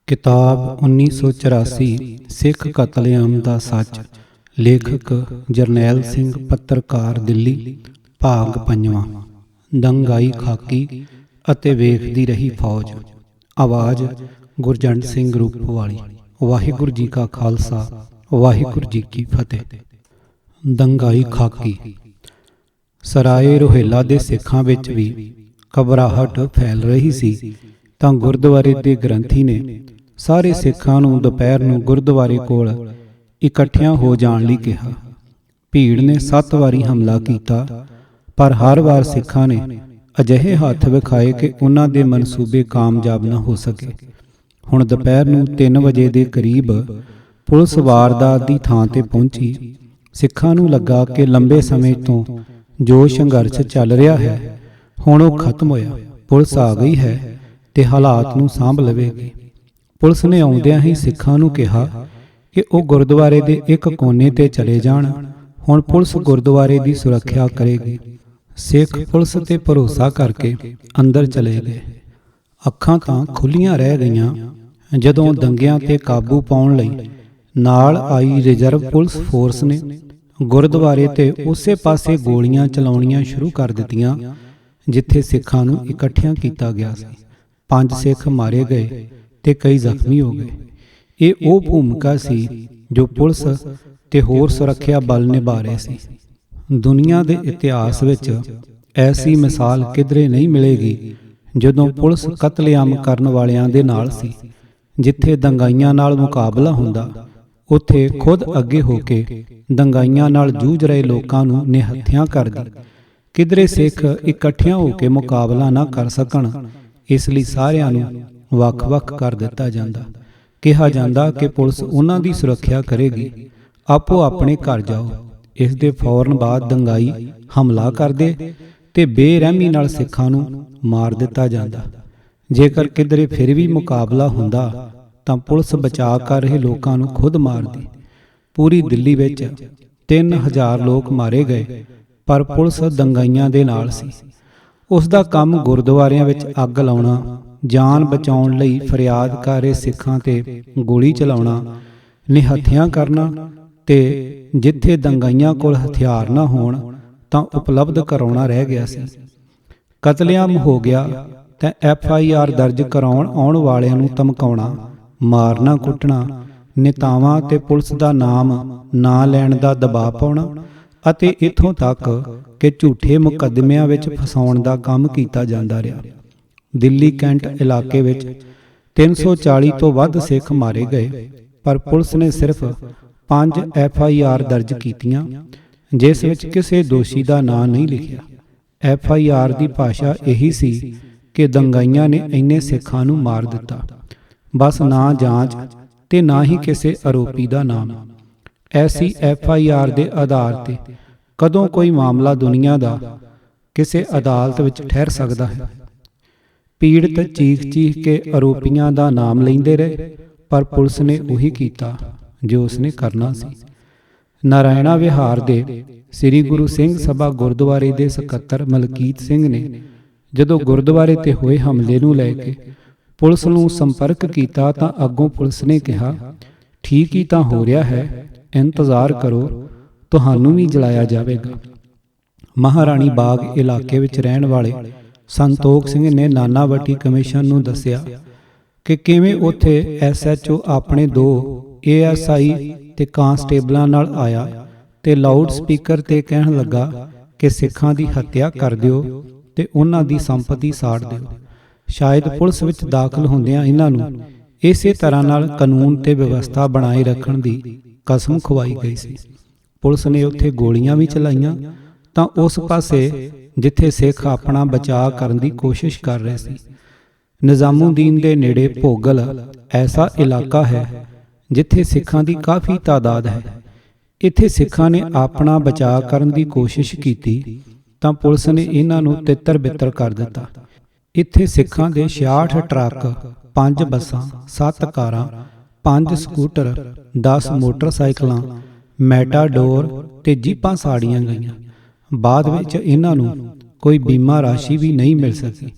किताब 1984 सिख कतलेआम दा सच। लेखक जरनैल सिंह, पत्रकार, दिल्ली। भाग पंजवां। दंगाई खाकी ਅਤੇ ਵੇਖਦੀ ਰਹੀ ਫੌਜ। ਆਵਾਜ਼ ਗੁਰਜੰਟ ਸਿੰਘ ਰੂਪਵਾਲੀ। ਵਾਹਿਗੁਰੂ ਜੀ ਕਾ ਖਾਲਸਾ, ਵਾਹਿਗੁਰੂ ਜੀ ਕੀ ਫਤਿਹ। ਦੰਗਾਈ ਖਾਕੀ। ਸਰਾਏ ਰੋਹਿਲਾ ਦੇ ਸਿੱਖਾਂ ਵਿੱਚ ਵੀ ਘਬਰਾਹਟ ਫੈਲ ਰਹੀ ਸੀ ਤਾਂ ਗੁਰਦੁਆਰੇ ਦੇ ਗ੍ਰੰਥੀ ਨੇ ਸਾਰੇ ਸਿੱਖਾਂ ਨੂੰ ਦੁਪਹਿਰ ਨੂੰ ਗੁਰਦੁਆਰੇ ਕੋਲ ਇਕੱਠਿਆਂ ਹੋ ਜਾਣ ਲਈ ਕਿਹਾ। ਭੀੜ ਨੇ 7 ਵਾਰੀ ਹਮਲਾ ਕੀਤਾ, ਪਰ ਹਰ ਵਾਰ ਸਿੱਖਾਂ ਨੇ ਅਜਿਹੇ ਹੱਥ ਵਿਖਾਏ ਕਿ ਉਹਨਾਂ ਦੇ ਮਨਸੂਬੇ ਕਾਮਯਾਬ ਨਾ ਹੋ ਸਕੇ। ਹੁਣ ਦੁਪਹਿਰ ਨੂੰ 3 ਵਜੇ ਦੇ ਕਰੀਬ ਪੁਲਿਸ ਵਾਰਦਾਤ ਦੀ ਥਾਂ ਤੇ ਪਹੁੰਚੀ। ਸਿੱਖਾਂ ਨੂੰ ਲੱਗਾ ਕਿ ਲੰਬੇ ਸਮੇਂ ਤੋਂ ਜੋ ਸੰਘਰਸ਼ ਚੱਲ ਰਿਹਾ ਹੈ ਹੁਣ ਉਹ ਖਤਮ ਹੋਇਆ। ਪੁਲਿਸ ਆ ਗਈ ਹੈ ਤੇ ਹਾਲਾਤ ਨੂੰ ਸਾਂਭ ਲਵੇਗੀ। ਪੁਲਿਸ ਨੇ ਆਉਂਦਿਆਂ ਹੀ ਸਿੱਖਾਂ ਨੂੰ ਕਿਹਾ ਕਿ ਉਹ ਗੁਰਦੁਆਰੇ ਦੇ ਇੱਕ ਕੋਨੇ ਤੇ ਚਲੇ ਜਾਣ। ਹੁਣ ਪੁਲਿਸ ਗੁਰਦੁਆਰੇ ਦੀ ਸੁਰੱਖਿਆ ਕਰੇਗੀ। ਸਿੱਖ ਪੁਲਿਸ ਤੇ ਭਰੋਸਾ ਕਰਕੇ ਅੰਦਰ ਚਲੇ ਗਏ। ਅੱਖਾਂ ਤਾਂ ਖੁੱਲੀਆਂ ਰਹਿ ਗਈਆਂ ਜਦੋਂ ਦੰਗਿਆਂ ਤੇ ਕਾਬੂ ਪਾਉਣ ਲਈ ਨਾਲ ਆਈ ਰਿਜ਼ਰਵ ਪੁਲਿਸ ਫੋਰਸ ਨੇ ਗੁਰਦੁਆਰੇ ਤੇ ਉਸੇ ਪਾਸੇ ਗੋਲੀਆਂ ਚਲਾਉਣੀਆਂ ਸ਼ੁਰੂ ਕਰ ਦਿੱਤੀਆਂ ਜਿੱਥੇ ਸਿੱਖਾਂ ਨੂੰ ਇਕੱਠਿਆਂ ਕੀਤਾ ਗਿਆ ਸੀ। 5 ਸਿੱਖ ਮਾਰੇ ਗਏ ਤੇ ਕਈ ਜ਼ਖਮੀ ਹੋ ਗਏ। ਇਹ ਉਹ ਭੂਮਿਕਾ ਸੀ ਜੋ ਪੁਲਿਸ ਤੇ ਹੋਰ ਸੁਰੱਖਿਆ ਬਲ ਨਿਭਾ ਰਹੇ ਸੀ। ਦੁਨੀਆ ਦੇ ਇਤਿਹਾਸ ਵਿੱਚ ਐਸੀ ਮਿਸਾਲ ਕਿਧਰੇ ਨਹੀਂ ਮਿਲੇਗੀ ਜਦੋਂ ਪੁਲਿਸ ਕਤਲੇਆਮ ਕਰਨ ਵਾਲਿਆਂ ਦੇ ਨਾਲ ਸੀ। ਜਿੱਥੇ ਦੰਗਾਈਆਂ ਨਾਲ ਮੁਕਾਬਲਾ ਹੁੰਦਾ ਉੱਥੇ ਖੁਦ ਅੱਗੇ ਹੋ ਕੇ ਦੰਗਾਈਆਂ ਨਾਲ ਜੂਝ ਰਹੇ ਲੋਕਾਂ ਨੂੰ ਨਿਹੱਥਿਆਂ ਕਰਦੀ। ਕਿਧਰੇ ਸਿੱਖ ਇਕੱਠਿਆਂ ਹੋ ਕੇ ਮੁਕਾਬਲਾ ਨਾ ਕਰ ਸਕਣ, ਇਸ ਲਈ ਸਾਰਿਆਂ ਨੂੰ ਵੱਖ-ਵੱਖ ਕਰ ਦਿੱਤਾ ਜਾਂਦਾ। ਕਿਹਾ ਜਾਂਦਾ ਕਿ ਪੁਲਿਸ ਉਹਨਾਂ ਦੀ ਸੁਰੱਖਿਆ ਕਰੇਗੀ, ਆਪੋ ਆਪਣੇ ਘਰ ਜਾਓ। ਇਸ ਦੇ ਫੌਰਨ ਬਾਅਦ ਦੰਗਾਈ ਹਮਲਾ ਕਰਦੇ ਤੇ ਬੇਰਹਿਮੀ ਨਾਲ ਸਿੱਖਾਂ ਨੂੰ ਮਾਰ ਦਿੱਤਾ ਜਾਂਦਾ। ਜੇਕਰ ਕਿਧਰੇ ਫਿਰ ਵੀ ਮੁਕਾਬਲਾ ਹੁੰਦਾ ਤਾਂ ਪੁਲਿਸ ਬਚਾਅ ਕਰ ਰਹੇ ਲੋਕਾਂ ਨੂੰ ਖੁਦ ਮਾਰਦੀ। ਪੂਰੀ ਦਿੱਲੀ ਵਿੱਚ 3000 ਲੋਕ ਮਾਰੇ ਗਏ, ਪਰ ਪੁਲਿਸ ਦੰਗਾਈਆਂ ਦੇ ਨਾਲ ਸੀ। ਉਸ ਦਾ ਕੰਮ ਗੁਰਦੁਆਰਿਆਂ ਵਿੱਚ ਅੱਗ ਲਾਉਣਾ, ਜਾਨ ਬਚਾਉਣ ਲਈ ਫਰਿਆਦ ਕਰ ਰਹੇ ਸਿੱਖਾਂ ਤੇ ਗੋਲੀ ਚਲਾਉਣਾ, ਨਿਹੱਥਿਆਂ ਕਰਨਾ ਤੇ ਜਿੱਥੇ ਦੰਗਾਈਆਂ ਕੋਲ ਹਥਿਆਰ ਨਾ ਹੋਣ ਤਾਂ ਉਪਲਬਧ ਕਰਾਉਣਾ ਰਹਿ ਗਿਆ ਸੀ। ਕਤਲੇਆਮ ਹੋ ਗਿਆ ਤਾਂ FIR ਦਰਜ ਕਰਾਉਣ ਆਉਣ ਵਾਲਿਆਂ ਨੂੰ ਧਮਕਾਉਣਾ, ਮਾਰਨਾ, ਕੁੱਟਣਾ, ਨੇਤਾਵਾਂ ਤੇ ਪੁਲਿਸ ਦਾ ਨਾਮ ਨਾ ਲੈਣ ਦਾ ਦਬਾਅ ਪਾਉਣਾ ਅਤੇ ਇੱਥੋਂ ਤੱਕ ਕਿ ਝੂਠੇ ਮੁਕੱਦਮਿਆਂ ਵਿੱਚ ਫਸਾਉਣ ਦਾ ਕੰਮ ਕੀਤਾ ਜਾਂਦਾ ਰਿਹਾ। ਦਿੱਲੀ ਕੈਂਟ ਇਲਾਕੇ ਵਿੱਚ 340 ਤੋਂ ਵੱਧ ਸਿੱਖ ਮਾਰੇ ਗਏ, ਪਰ ਪੁਲਿਸ ਨੇ ਸਿਰਫ 5 FIR ਦਰਜ ਕੀਤੀਆਂ ਜਿਸ ਵਿੱਚ ਕਿਸੇ ਦੋਸ਼ੀ ਦਾ ਨਾਂ ਨਹੀਂ ਲਿਖਿਆ। FIR ਦੀ ਭਾਸ਼ਾ ਇਹੀ ਸੀ ਕਿ ਦੰਗਾਈਆਂ ਨੇ ਇੰਨੇ ਸਿੱਖਾਂ ਨੂੰ ਮਾਰ ਦਿੱਤਾ, ਬਸ ਨਾ ਜਾਂਚ ਤੇ ਨਾ ਹੀ ਕਿਸੇ ਆਰੋਪੀ ਦਾ ਨਾਮ। ਐਸੀ FIR ਦੇ ਆਧਾਰ ਤੇ ਕਦੋਂ ਕੋਈ ਮਾਮਲਾ ਦੁਨੀਆ ਦਾ ਕਿਸੇ ਅਦਾਲਤ ਵਿੱਚ ਠਹਿਰ ਸਕਦਾ ਹੈ। ਪੀੜਤ ਚੀਖ ਕੇ ਆਰੋਪੀਆਂ ਦਾ ਨਾਮ ਲੈਂਦੇ ਰਹੇ, ਪਰ ਪੁਲਿਸ ਨੇ ਉਹੀ ਕੀਤਾ ਜੋ ਉਸਨੇ ਕਰਨਾ ਸੀ। ਨਾਰਾਇਣਾ ਵਿਹਾਰ ਦੇ ਸ੍ਰੀ ਗੁਰੂ ਸਿੰਘ ਸਭਾ ਗੁਰਦੁਆਰੇ ਦੇ ਸਕੱਤਰ ਮਲਕੀਤ ਸਿੰਘ ਨੇ ਜਦੋਂ ਗੁਰਦੁਆਰੇ ਤੇ ਹੋਏ ਹਮਲੇ ਨੂੰ ਲੈ ਕੇ ਪੁਲਿਸ ਨੂੰ ਸੰਪਰਕ ਕੀਤਾ ਤਾਂ ਅੱਗੋਂ ਪੁਲਿਸ ਨੇ ਕਿਹਾ, ਠੀਕ ਹੀ ਤਾਂ ਹੋ ਰਿਹਾ ਹੈ, ਇੰਤਜ਼ਾਰ ਕਰੋ, ਤੁਹਾਨੂੰ ਵੀ ਜਲਾਇਆ ਜਾਵੇਗਾ। ਮਹਾਰਾਣੀ ਬਾਗ ਇਲਾਕੇ ਵਿੱਚ ਰਹਿਣ ਵਾਲੇ ਸੰਤੋਖ ਸਿੰਘ ਨੇ ਨਾਨਾਵਟੀ ਕਮਿਸ਼ਨ ਨੂੰ ਦੱਸਿਆ ਕਿ ਕਿਵੇਂ ਉੱਥੇ SHO ਆਪਣੇ 2 ASI ਤੇ ਕਾਂਸਟੇਬਲਾਂ ਨਾਲ ਆਇਆ ਤੇ ਲਾਊਡ ਸਪੀਕਰ ਤੇ ਕਹਿਣ ਲੱਗਾ ਕਿ ਸਿੱਖਾਂ ਦੀ ਹੱਤਿਆ ਕਰ ਦਿਓ ਤੇ ਉਹਨਾਂ ਦੀ ਸੰਪਤੀ ਸਾੜ ਦਿਓ। ਸ਼ਾਇਦ ਪੁਲਿਸ ਵਿੱਚ ਦਾਖਲ ਹੁੰਦਿਆਂ ਇਹਨਾਂ ਨੂੰ ਇਸੇ ਤਰ੍ਹਾਂ ਨਾਲ ਕਾਨੂੰਨ ਤੇ ਵਿਵਸਥਾ ਬਣਾਏ ਰੱਖਣ ਦੀ ਕਸਮ ਖਵਾਈ ਗਈ ਸੀ। ਪੁਲਿਸ ਨੇ ਉੱਥੇ ਗੋਲੀਆਂ ਵੀ ਚਲਾਈਆਂ ਤਾਂ ਉਸ ਪਾਸੇ ਜਿੱਥੇ ਸਿੱਖ ਆਪਣਾ ਬਚਾਅ ਕਰਨ ਦੀ ਕੋਸ਼ਿਸ਼ ਕਰ ਰਹੇ ਸੀ। ਨਿਜ਼ਾਮੂਦੀਨ ਦੇ ਨੇੜੇ ਭੋਗਲ ਐਸਾ ਇਲਾਕਾ ਹੈ ਜਿੱਥੇ ਸਿੱਖਾਂ ਦੀ ਕਾਫੀ ਤਾਦਾਦ ਹੈ। ਇੱਥੇ ਸਿੱਖਾਂ ਨੇ ਆਪਣਾ ਬਚਾਅ ਕਰਨ ਦੀ ਕੋਸ਼ਿਸ਼ ਕੀਤੀ ਤਾਂ ਪੁਲਿਸ ਨੇ ਇਹਨਾਂ ਨੂੰ ਤਿੱਤਰ ਬਿੱਤਰ ਕਰ ਦਿੱਤਾ। ਇੱਥੇ ਸਿੱਖਾਂ ਦੇ 66 ਟਰੱਕ, 5 ਬੱਸਾਂ, 7 ਕਾਰਾਂ, 5 ਸਕੂਟਰ, 10 ਮੋਟਰਸਾਈਕਲਾਂ, ਮੈਟਾਡੋਰ ਤੇ ਜੀਪਾਂ ਸਾੜੀਆਂ ਗਈਆਂ। ਬਾਅਦ ਵਿੱਚ ਇਹਨਾਂ ਨੂੰ ਕੋਈ ਬੀਮਾ ਰਾਸ਼ੀ ਵੀ ਨਹੀਂ ਮਿਲ ਸਕੀ।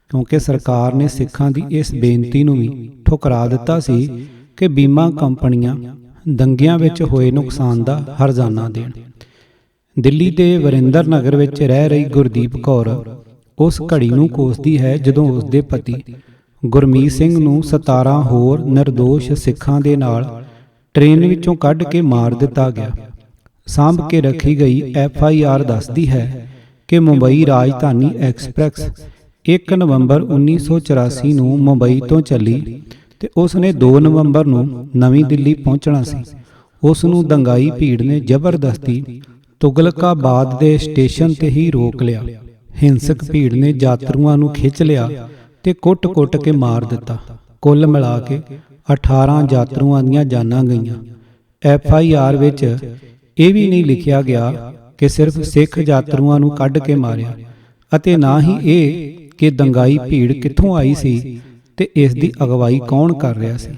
ਕਿਉਂਕਿ ਸਰਕਾਰ ਨੇ ਸਿੱਖਾਂ ਦੀ ਇਸ ਬੇਨਤੀ ਨੂੰ ਵੀ ਠੁਕਰਾ ਦਿੱਤਾ ਸੀ ਕਿ ਬੀਮਾ ਕੰਪਨੀਆਂ ਦੰਗਿਆਂ ਵਿੱਚ ਹੋਏ ਨੁਕਸਾਨ ਦਾ ਹਰਜ਼ਾਨਾ ਦੇਣ। ਦਿੱਲੀ ਦੇ ਵਰਿੰਦਰ ਨਗਰ ਵਿੱਚ ਰਹਿ ਰਹੀ ਗੁਰਦੀਪ ਕੌਰ ਉਸ ਘੜੀ ਨੂੰ ਕੋਸਦੀ ਹੈ ਜਦੋਂ ਉਸਦੇ ਪਤੀ ਗੁਰਮੀਤ ਸਿੰਘ ਨੂੰ 17 ਹੋਰ ਨਿਰਦੋਸ਼ ਸਿੱਖਾਂ ਦੇ ਨਾਲ ਟ੍ਰੇਨ ਵਿੱਚੋਂ ਕੱਢ ਕੇ ਮਾਰ ਦਿੱਤਾ ਗਿਆ। ਸਾਂਭ ਕੇ ਰੱਖੀ ਗਈ FIR ਦੱਸਦੀ ਹੈ ਕਿ ਮੁੰਬਈ ਰਾਜਧਾਨੀ ਐਕਸਪ੍ਰੈਸ 1 ਨਵੰਬਰ 1984 ਨੂੰ ਮੁੰਬਈ ਤੋਂ ਚੱਲੀ ਤੇ ਉਸ ਨੇ 2 ਨਵੰਬਰ ਨੂੰ ਨਵੀਂ ਦਿੱਲੀ ਪਹੁੰਚਣਾ ਸੀ। ਉਸ ਨੂੰ ਦੰਗਾਈ ਭੀੜ ਨੇ ਜ਼ਬਰਦਸਤੀ ਤੁਗਲਕਾਬਾਦ ਦੇ ਸਟੇਸ਼ਨ ਤੇ ਹੀ ਰੋਕ ਲਿਆ। ਹਿੰਸਕ ਭੀੜ ਨੇ ਯਾਤਰੂਆਂ ਨੂੰ ਖਿੱਚ ਲਿਆ ਤੇ ਕੁੱਟ-ਕੁੱਟ ਕੇ ਮਾਰ ਦਿੱਤਾ। ਕੁੱਲ ਮਿਲਾ ਕੇ 18 ਯਾਤਰੂਆਂ ਦੀਆਂ ਜਾਨਾਂ ਗਈਆਂ। FIR ਵਿੱਚ ਇਹ ਵੀ ਨਹੀਂ ਲਿਖਿਆ ਗਿਆ ਕਿ ਸਿਰਫ ਸਿੱਖ ਯਾਤਰੂਆਂ ਨੂੰ ਕੱਢ ਕੇ ਮਾਰਿਆ, ਅਤੇ ਨਾ ਹੀ ਇਹ ਕਿ ਦੰਗਾਈ ਭੀੜ ਕਿੱਥੋਂ ਆਈ ਸੀ ਤੇ ਇਸ ਦੀ ਅਗਵਾਈ ਕੌਣ ਕਰ ਰਿਹਾ ਸੀ।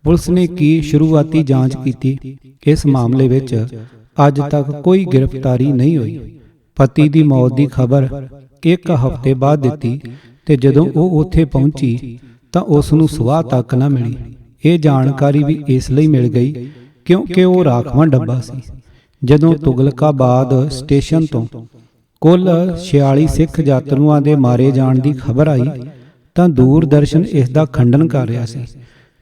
ਪੁਲਿਸ ਨੇ ਕੀ ਸ਼ੁਰੂਆਤੀ ਜਾਂਚ ਕੀਤੀ, ਇਸ ਮਾਮਲੇ ਵਿੱਚ ਅੱਜ ਤੱਕ ਕੋਈ ਗ੍ਰਿਫਤਾਰੀ ਨਹੀਂ ਹੋਈ। ਪਤੀ ਦੀ ਮੌਤ ਦੀ ਖਬਰ 1 ਹਫ਼ਤੇ ਬਾਅਦ ਦਿੱਤੀ ਤੇ ਜਦੋਂ ਉਹ ਉੱਥੇ ਪਹੁੰਚੀ ਤਾਂ ਉਸ ਨੂੰ ਸੁਆਹ ਤੱਕ ਨਾ ਮਿਲੀ। ਇਹ ਜਾਣਕਾਰੀ ਵੀ ਇਸ ਲਈ ਮਿਲ ਗਈ ਕਿਉਂਕਿ ਉਹ ਰਾਖਵਾਂ ਡੱਬਾ ਸੀ। ਜਦੋਂ ਤੁਗਲਕਾਬਾਦ ਸਟੇਸ਼ਨ ਤੋਂ ਕੁੱਲ 46 ਸਿੱਖ ਯਾਤਰੂਆਂ ਦੇ ਮਾਰੇ ਜਾਣ ਦੀ ਖਬਰ ਆਈ ਤਾਂ ਦੂਰਦਰਸ਼ਨ ਇਸ ਦਾ ਖੰਡਨ ਕਰ ਰਿਹਾ ਸੀ।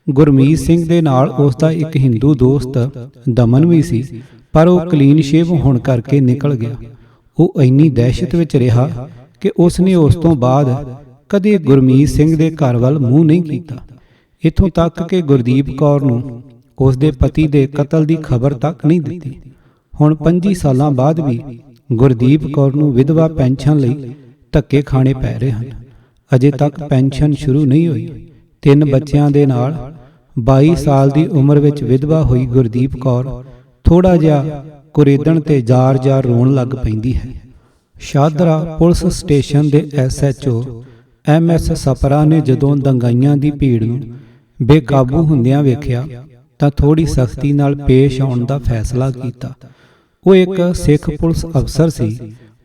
ਗੁਰਮੀਤ ਸਿੰਘ ਦੇ ਨਾਲ ਉਸ ਦਾ ਇੱਕ ਹਿੰਦੂ ਦੋਸਤ ਦਮਨ ਵੀ ਸੀ, ਪਰ ਉਹ ਕਲੀਨ ਸ਼ੇਵ ਹੋਣ ਕਰਕੇ ਨਿਕਲ ਗਿਆ। ਉਹ ਇੰਨੀ ਦਹਿਸ਼ਤ ਵਿੱਚ ਰਿਹਾ ਕਿ ਉਸ ਨੇ ਉਸ ਤੋਂ ਬਾਅਦ ਕਦੇ ਗੁਰਮੀਤ ਸਿੰਘ ਦੇ ਘਰ ਵੱਲ ਮੂੰਹ ਨਹੀਂ ਕੀਤਾ। ਇੱਥੋਂ ਤੱਕ ਕਿ ਗੁਰਦੀਪ ਕੌਰ ਨੂੰ ਉਸ ਦੇ ਪਤੀ ਦੇ ਕਤਲ ਦੀ ਖਬਰ ਤੱਕ ਨਹੀਂ ਦਿੱਤੀ। ਹੁਣ 25 ਸਾਲਾਂ ਬਾਅਦ ਵੀ ਗੁਰਦੀਪ ਕੌਰ ਨੂੰ ਵਿਧਵਾ ਪੈਨਸ਼ਨ ਲਈ ਧੱਕੇ ਖਾਣੇ ਪੈ ਰਹੇ ਹਨ। ਅਜੇ ਤੱਕ ਪੈਨਸ਼ਨ ਸ਼ੁਰੂ ਨਹੀਂ ਹੋਈ। 3 ਬੱਚਿਆਂ ਦੇ ਨਾਲ 22 ਸਾਲ ਦੀ ਉਮਰ ਵਿੱਚ ਵਿਧਵਾ ਹੋਈ ਗੁਰਦੀਪ ਕੌਰ ਥੋੜਾ ਜਿਹਾ ਕੁਰੇਦਣ ਤੇ ਜ਼ਾਰ-ਜ਼ਾਰ ਰੋਣ ਲੱਗ ਪੈਂਦੀ ਹੈ। ਸ਼ਾਦਰਾ ਪੁਲਿਸ ਸਟੇਸ਼ਨ ਦੇ SHO MS ਸਪਰਾ ਨੇ ਜਦੋਂ ਦੰਗਾਈਆਂ ਦੀ ਭੀੜ ਨੂੰ ਬੇਕਾਬੂ ਹੁੰਦਿਆਂ ਵੇਖਿਆ ਤਾਂ ਥੋੜੀ ਸਖਤੀ ਨਾਲ ਪੇਸ਼ ਆਉਣ ਦਾ ਫੈਸਲਾ ਕੀਤਾ। ਉਹ ਇੱਕ ਸਿੱਖ ਪੁਲਿਸ ਅਫਸਰ ਸੀ।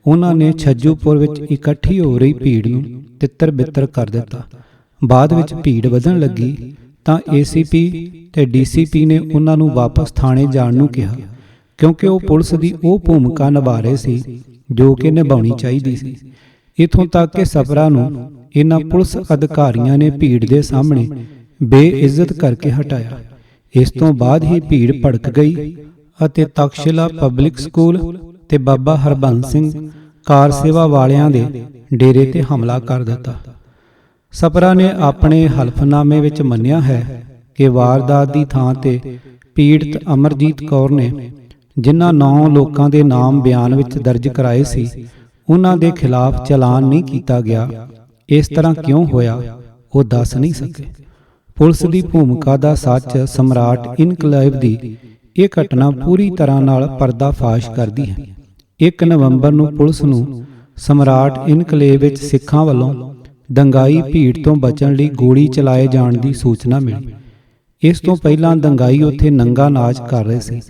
ਉਹਨਾਂ ਨੇ ਛੱਜੂਪੁਰ ਵਿੱਚ ਇਕੱਠੀ ਹੋ ਰਹੀ ਭੀੜ ਨੂੰ ਤਿੱਤਰ-ਬਿੱਤਰ ਕਰ ਦਿੱਤਾ। ਬਾਅਦ ਵਿੱਚ ਭੀੜ ਵਧਣ ਲੱਗੀ ਤਾਂ ACP ਤੇ DCP ਨੇ ਉਹਨਾਂ ਨੂੰ ਵਾਪਸ ਥਾਣੇ ਜਾਣ ਨੂੰ ਕਿਹਾ, ਕਿਉਂਕਿ ਉਹ ਪੁਲਿਸ ਦੀ ਉਹ ਭੂਮਿਕਾ ਨਿਭਾ ਰਹੇ ਸੀ ਜੋ ਕਿ ਨਿਭਾਉਣੀ ਚਾਹੀਦੀ ਸੀ। ਇੱਥੋਂ ਤੱਕ ਕਿ ਸਪਰਾ ਨੂੰ ਇਹਨਾਂ ਪੁਲਿਸ ਅਧਿਕਾਰੀਆਂ ਨੇ ਭੀੜ ਦੇ ਸਾਹਮਣੇ ਬੇਇੱਜ਼ਤ ਕਰਕੇ ਹਟਾਇਆ। ਇਸ ਤੋਂ ਬਾਅਦ ਹੀ ਭੀੜ ਭੜਕ ਗਈ ਅਤੇ ਤਕਸ਼ਿਲਾ ਪਬਲਿਕ ਸਕੂਲ ਤੇ ਬਾਬਾ ਹਰਬੰਸ ਸਿੰਘ ਕਾਰ ਸੇਵਾ ਵਾਲਿਆਂ ਦੇ ਡੇਰੇ ਤੇ ਹਮਲਾ ਕਰ ਦਿੱਤਾ। ਸਪਰਾ ਨੇ ਆਪਣੇ ਹਲਫਨਾਮੇ ਵਿੱਚ ਮੰਨਿਆ ਹੈ ਕਿ ਵਾਰਦਾਤ ਦੀ ਥਾਂ ਤੇ ਪੀੜਤ ਅਮਰਜੀਤ ਕੌਰ ਨੇ ਜਿਨ੍ਹਾਂ 9 ਲੋਕਾਂ ਦੇ ਨਾਮ ਬਿਆਨ ਵਿੱਚ ਦਰਜ ਕਰਾਏ ਸੀ, ਉਹਨਾਂ ਦੇ ਖਿਲਾਫ ਚਲਾਨ ਨਹੀਂ ਕੀਤਾ ਗਿਆ। ਇਸ ਤਰ੍ਹਾਂ ਕਿਉਂ ਹੋਇਆ ਉਹ ਦੱਸ ਨਹੀਂ ਸਕੇ। ਪੁਲਿਸ ਦੀ ਭੂਮਿਕਾ ਦਾ ਸੱਚ ਸਮਰਾਟ ਇਨਕਲਾਬ ਦੀ ਇਹ ਘਟਨਾ ਪੂਰੀ ਤਰ੍ਹਾਂ ਨਾਲ ਪਰਦਾਫਾਸ਼ ਕਰਦੀ ਹੈ। 1 ਨਵੰਬਰ ਨੂੰ ਪੁਲਿਸ ਨੂੰ ਸਮਰਾਟ ਇਨਕਲੇਵ ਵਿੱਚ ਸਿੱਖਾਂ ਵੱਲੋਂ ਦੰਗਾਈ ਭੀੜ ਤੋਂ ਬਚਣ ਲਈ ਗੋਲੀ ਚਲਾਏ ਜਾਣ ਦੀ ਸੂਚਨਾ ਮਿਲੀ। ਇਸ ਤੋਂ ਪਹਿਲਾਂ ਦੰਗਾਈ ਉੱਥੇ ਨੰਗਾ ਨਾਚ ਕਰ ਰਹੇ ਸੀ,